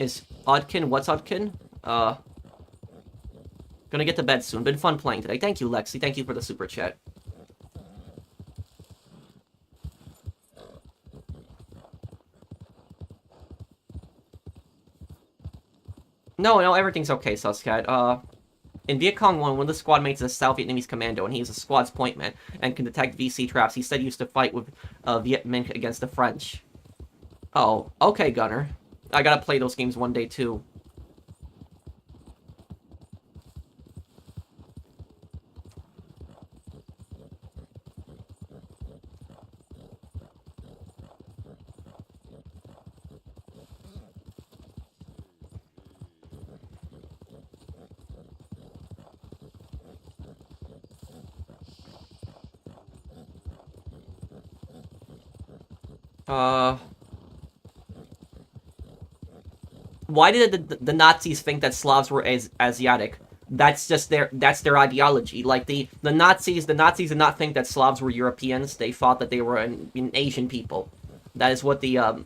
Is Odkin? What's Odkin? Gonna get to bed soon. Been fun playing today. Thank you, Lexi. Thank you for the super chat. No, everything's okay, Suscat. In Viet Cong 1, one of the squad mates is a South Vietnamese commando, and he is a squad's point man, and can detect VC traps. He said he used to fight with Viet Minh against the French. Oh, okay, Gunner. I gotta play those games one day, too. Why did the Nazis think that Slavs were Asiatic? That's just their ideology. Like the Nazis did not think that Slavs were Europeans. They thought that they were an Asian people. That is what the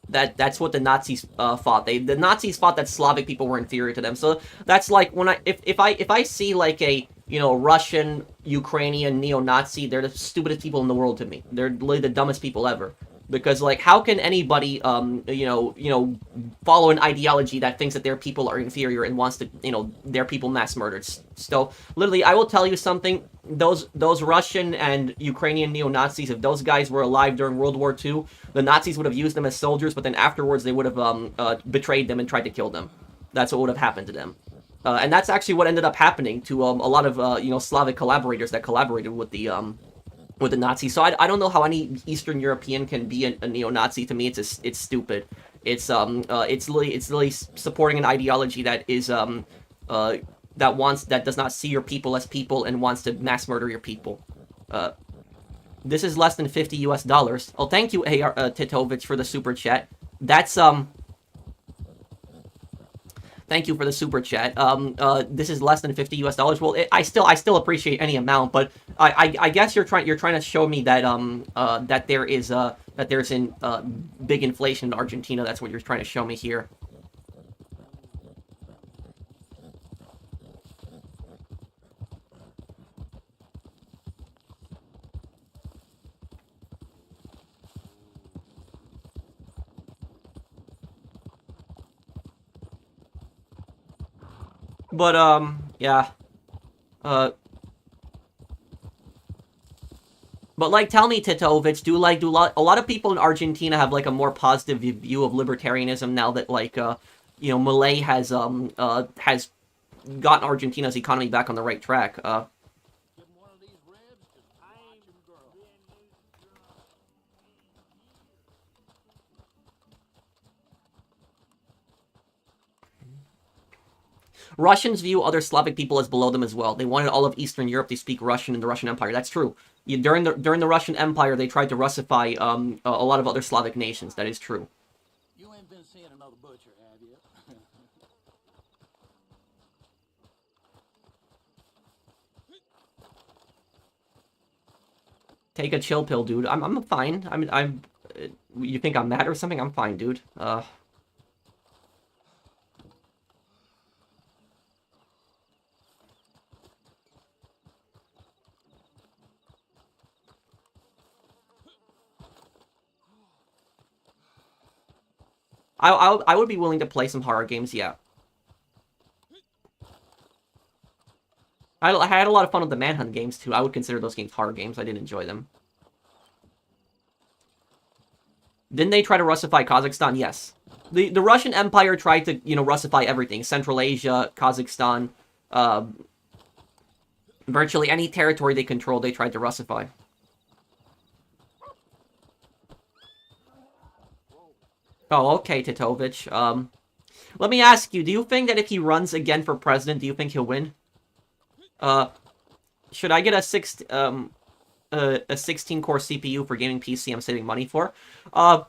that's what the Nazis thought. The Nazis thought that Slavic people were inferior to them. So that's like when if I see like a Russian, Ukrainian neo-Nazi, they're the stupidest people in the world to me. They're literally the dumbest people ever. Because like how can anybody follow an ideology that thinks that their people are inferior and wants to their people mass murdered? So literally, I will tell you something. Those Russian and Ukrainian neo-Nazis, if those guys were alive during World War II, the Nazis would have used them as soldiers, but then afterwards they would have betrayed them and tried to kill them. That's what would have happened to them. And that's actually what ended up happening to a lot of Slavic collaborators that collaborated with the Nazis. So I don't know how any Eastern European can be a neo-Nazi. To me, it's stupid. It's literally supporting an ideology that is that does not see your people as people and wants to mass murder your people. This is less than $50 US. Oh, thank you, AR Titovich, for the super chat. That's Thank you for the super chat. This is less than $50 US. Well, I still appreciate any amount, but I guess you're trying to show me that that there's big inflation in Argentina. That's what you're trying to show me here. But yeah. But like, tell me, Titovich, do a lot of people in Argentina have like a more positive view of libertarianism now that like Milei has gotten Argentina's economy back on the right track? Russians view other Slavic people as below them as well. They wanted all of Eastern Europe to speak Russian in the Russian Empire. That's true. During the Russian Empire, they tried to Russify a lot of other Slavic nations. That is true. You ain't been seeing another butcher, have you? Take a chill pill, dude. I'm fine. I'm. You think I'm mad or something? I'm fine, dude. I would be willing to play some horror games, yeah. I had a lot of fun with the Manhunt games, too. I would consider those games horror games. I did enjoy them. Didn't they try to Russify Kazakhstan? Yes. The Russian Empire tried to, Russify everything. Central Asia, Kazakhstan, virtually any territory they controlled, they tried to Russify. Oh, okay, Titovich. Let me ask you, do you think that if he runs again for president, do you think he'll win? Should I get a 16-core CPU for gaming PC I'm saving money for? I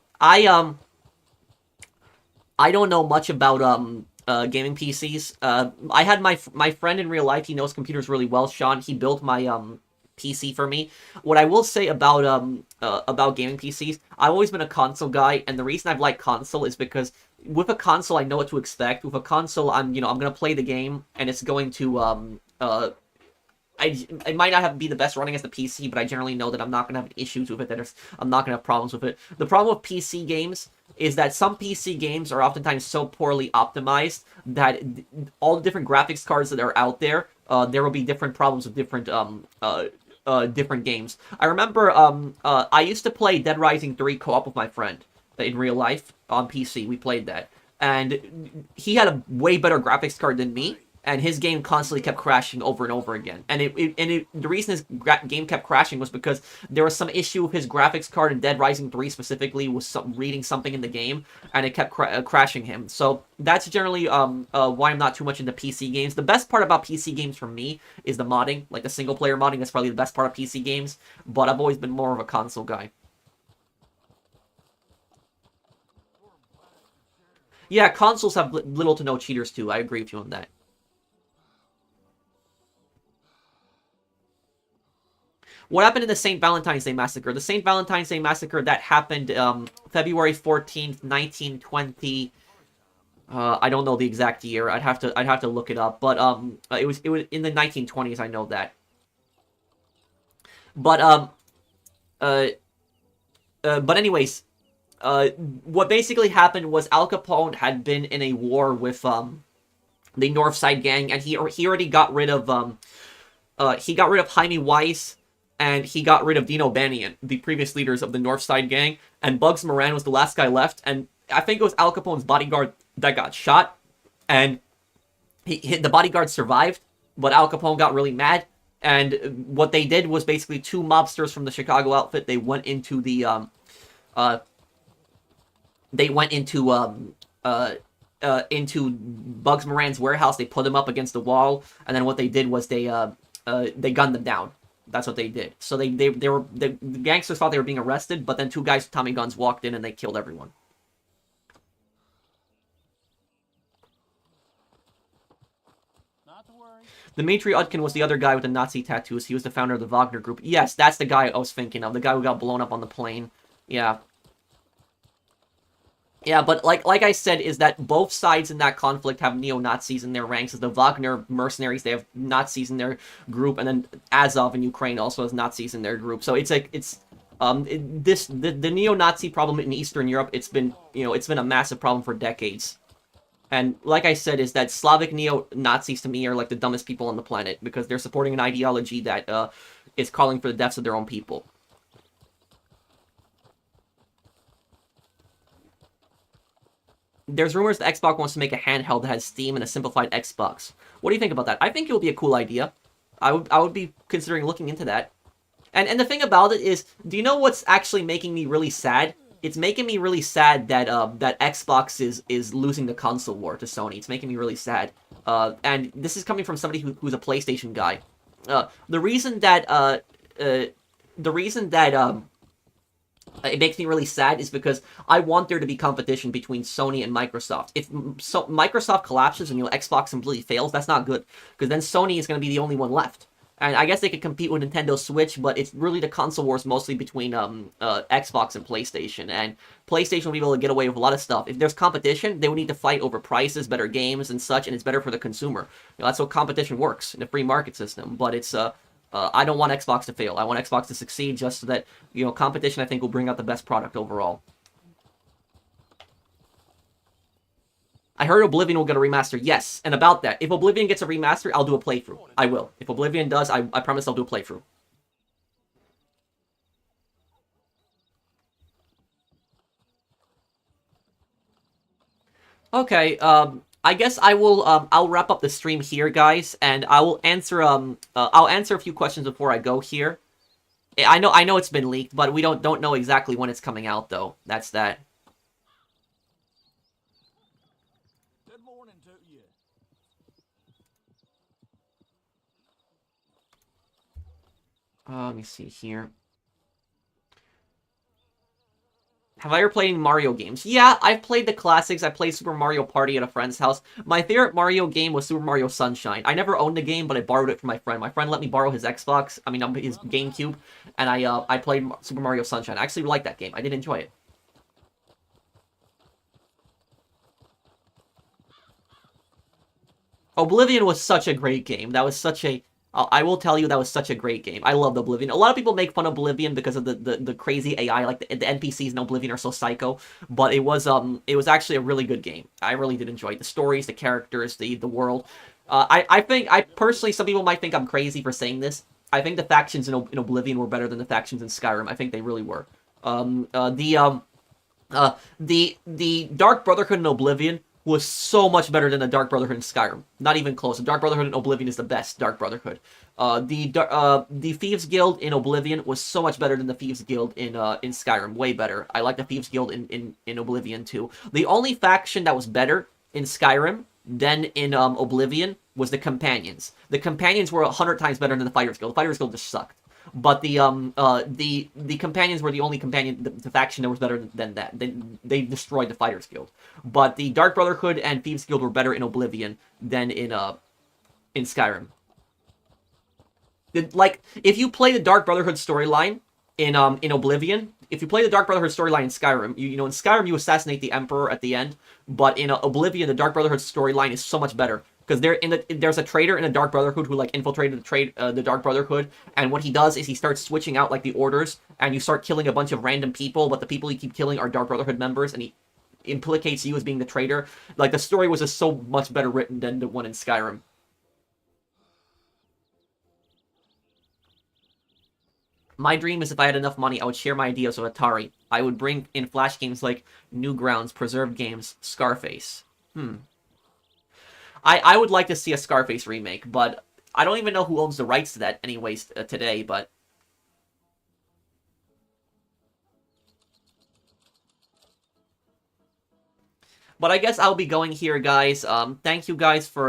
don't know much about gaming PCs. I had my friend in real life. He knows computers really well. Sean. He built my PC for me. What I will say about gaming PCs, I've always been a console guy, and the reason I've liked console is because with a console I know what to expect. With a console, I'm gonna play the game, and it's going to it might not be the best running as the PC, but I generally know that I'm not gonna have issues with it. I'm not gonna have problems with it. The problem with PC games is that some PC games are oftentimes so poorly optimized that all the different graphics cards that are out there, there will be different problems with different different games. I remember I used to play Dead Rising 3 co-op with my friend in real life on PC. We played that, and he had a way better graphics card than me, and his game constantly kept crashing over and over again. And the reason his game kept crashing was because there was some issue with his graphics card in Dead Rising 3 specifically, was reading something in the game, and it kept crashing him. So that's generally why I'm not too much into PC games. The best part about PC games for me is the modding, like the single player modding. That's probably the best part of PC games, but I've always been more of a console guy. Yeah, consoles have little to no cheaters too. I agree with you on that. What happened in the St. Valentine's Day Massacre? The St. Valentine's Day Massacre, that happened February 14th, 1920. I don't know the exact year. I'd have to look it up. But it was in the 1920s. I know that. But anyways, what basically happened was Al Capone had been in a war with the North Side Gang, and he already got rid of Jaime Weiss. And he got rid of Dino Bannion, the previous leaders of the North Side Gang. And Bugs Moran was the last guy left. And I think it was Al Capone's bodyguard that got shot. And the bodyguard survived, but Al Capone got really mad. And what they did was basically two mobsters from the Chicago outfit. They went into the into Bugs Moran's warehouse. They put him up against the wall. And then what they did was they gunned them down. That's what they did. So the gangsters thought they were being arrested, but then two guys with Tommy guns walked in and they killed everyone. Not to worry. Dmitry Utkin was the other guy with the Nazi tattoos. He was the founder of the Wagner Group. Yes, that's the guy I was thinking of. The guy who got blown up on the plane. Yeah. Yeah, but like I said, is that both sides in that conflict have neo-Nazis in their ranks. As the Wagner mercenaries, they have Nazis in their group, and then Azov in Ukraine also has Nazis in their group. So it's like the neo-Nazi problem in Eastern Europe. It's been a massive problem for decades. And like I said, is that Slavic neo-Nazis to me are like the dumbest people on the planet because they're supporting an ideology that is calling for the deaths of their own people. There's rumors that Xbox wants to make a handheld that has Steam and a simplified Xbox. What do you think about that? I think it would be a cool idea. I would be considering looking into that. And the thing about it is, do you know what's actually making me really sad? It's making me really sad that that Xbox is losing the console war to Sony. It's making me really sad. And this is coming from somebody who's a PlayStation guy. The reason that it makes me really sad is because I want there to be competition between Sony and Microsoft. If Microsoft collapses and Xbox completely fails, that's not good, because then Sony is going to be the only one left. And I guess they could compete with Nintendo Switch, but it's really the console wars mostly between Xbox and PlayStation. And PlayStation will be able to get away with a lot of stuff. If there's competition, they would need to fight over prices, better games, and such, and it's better for the consumer. That's how competition works in a free market system. But it's I don't want Xbox to fail. I want Xbox to succeed just so that, competition, I think, will bring out the best product overall. I heard Oblivion will get a remaster. Yes, and about that, if Oblivion gets a remaster, I'll do a playthrough. I will. If Oblivion does, I promise I'll do a playthrough. Okay, I guess I will, I'll wrap up the stream here, guys, and I will answer, I'll answer a few questions before I go here. I know it's been leaked, but we don't know exactly when it's coming out, though. That's that. Good morning to you. Let me see here. Have I ever played any Mario games? Yeah, I've played the classics. I played Super Mario Party at a friend's house. My favorite Mario game was Super Mario Sunshine. I never owned the game, but I borrowed it from my friend. My friend let me borrow his Xbox, his GameCube, and I played Super Mario Sunshine. I actually liked that game. I did enjoy it. Oblivion was such a great game. That was such a... I will tell you, that was such a great game. I loved Oblivion. A lot of people make fun of Oblivion because of the crazy AI, like the NPCs in Oblivion are so psycho, but it was actually a really good game. I really did enjoy it. The stories, the characters, the world. I think, personally, some people might think I'm crazy for saying this. I think the factions in Oblivion were better than the factions in Skyrim. I think they really were. The Dark Brotherhood in Oblivion was so much better than the Dark Brotherhood in Skyrim. Not even close. The Dark Brotherhood in Oblivion is the best Dark Brotherhood. The Thieves Guild in Oblivion was so much better than the Thieves Guild in Skyrim. Way better. I like the Thieves Guild in Oblivion too. The only faction that was better in Skyrim than in Oblivion was the Companions. The Companions were 100 times better than the Fighters Guild. The Fighters Guild just sucked. But the Companions were the only the faction that was better than that. They destroyed the Fighters Guild. But the Dark Brotherhood and Thieves Guild were better in Oblivion than in Skyrim. Like, if you play the Dark Brotherhood storyline in Oblivion, if you play the Dark Brotherhood storyline in Skyrim, you know in Skyrim you assassinate the Emperor at the end, but in Oblivion the Dark Brotherhood storyline is so much better. Because there's a traitor in the Dark Brotherhood who like infiltrated the Dark Brotherhood, and what he does is he starts switching out like the orders, and you start killing a bunch of random people, but the people you keep killing are Dark Brotherhood members, and he implicates you as being the traitor. Like, the story was just so much better written than the one in Skyrim. My dream is if I had enough money, I would share my ideas with Atari. I would bring in flash games like Newgrounds, Preserved Games, Scarface. I would like to see a Scarface remake, but I don't even know who owns the rights to that anyways today, but... But I guess I'll be going here, guys. Thank you guys for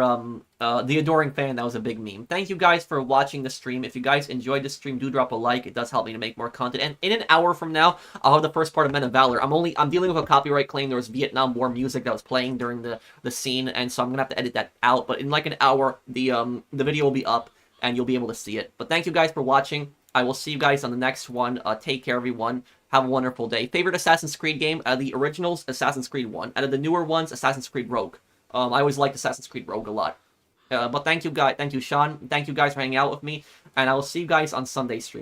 the adoring fan. That was a big meme. Thank you guys for watching the stream. If you guys enjoyed the stream, do drop a like. It does help me to make more content. And in an hour from now, I'll have the first part of Men of Valor. I'm dealing with a copyright claim. There was Vietnam War music that was playing during the scene, and so I'm gonna have to edit that out. But in like an hour, the video will be up, and you'll be able to see it. But thank you guys for watching. I will see you guys on the next one. Take care, everyone. Have a wonderful day. Favorite Assassin's Creed game? The originals, Assassin's Creed 1. Out of the newer ones, Assassin's Creed Rogue. I always liked Assassin's Creed Rogue a lot. But thank you, guys. Thank you, Sean. Thank you guys for hanging out with me. And I will see you guys on Sunday's stream.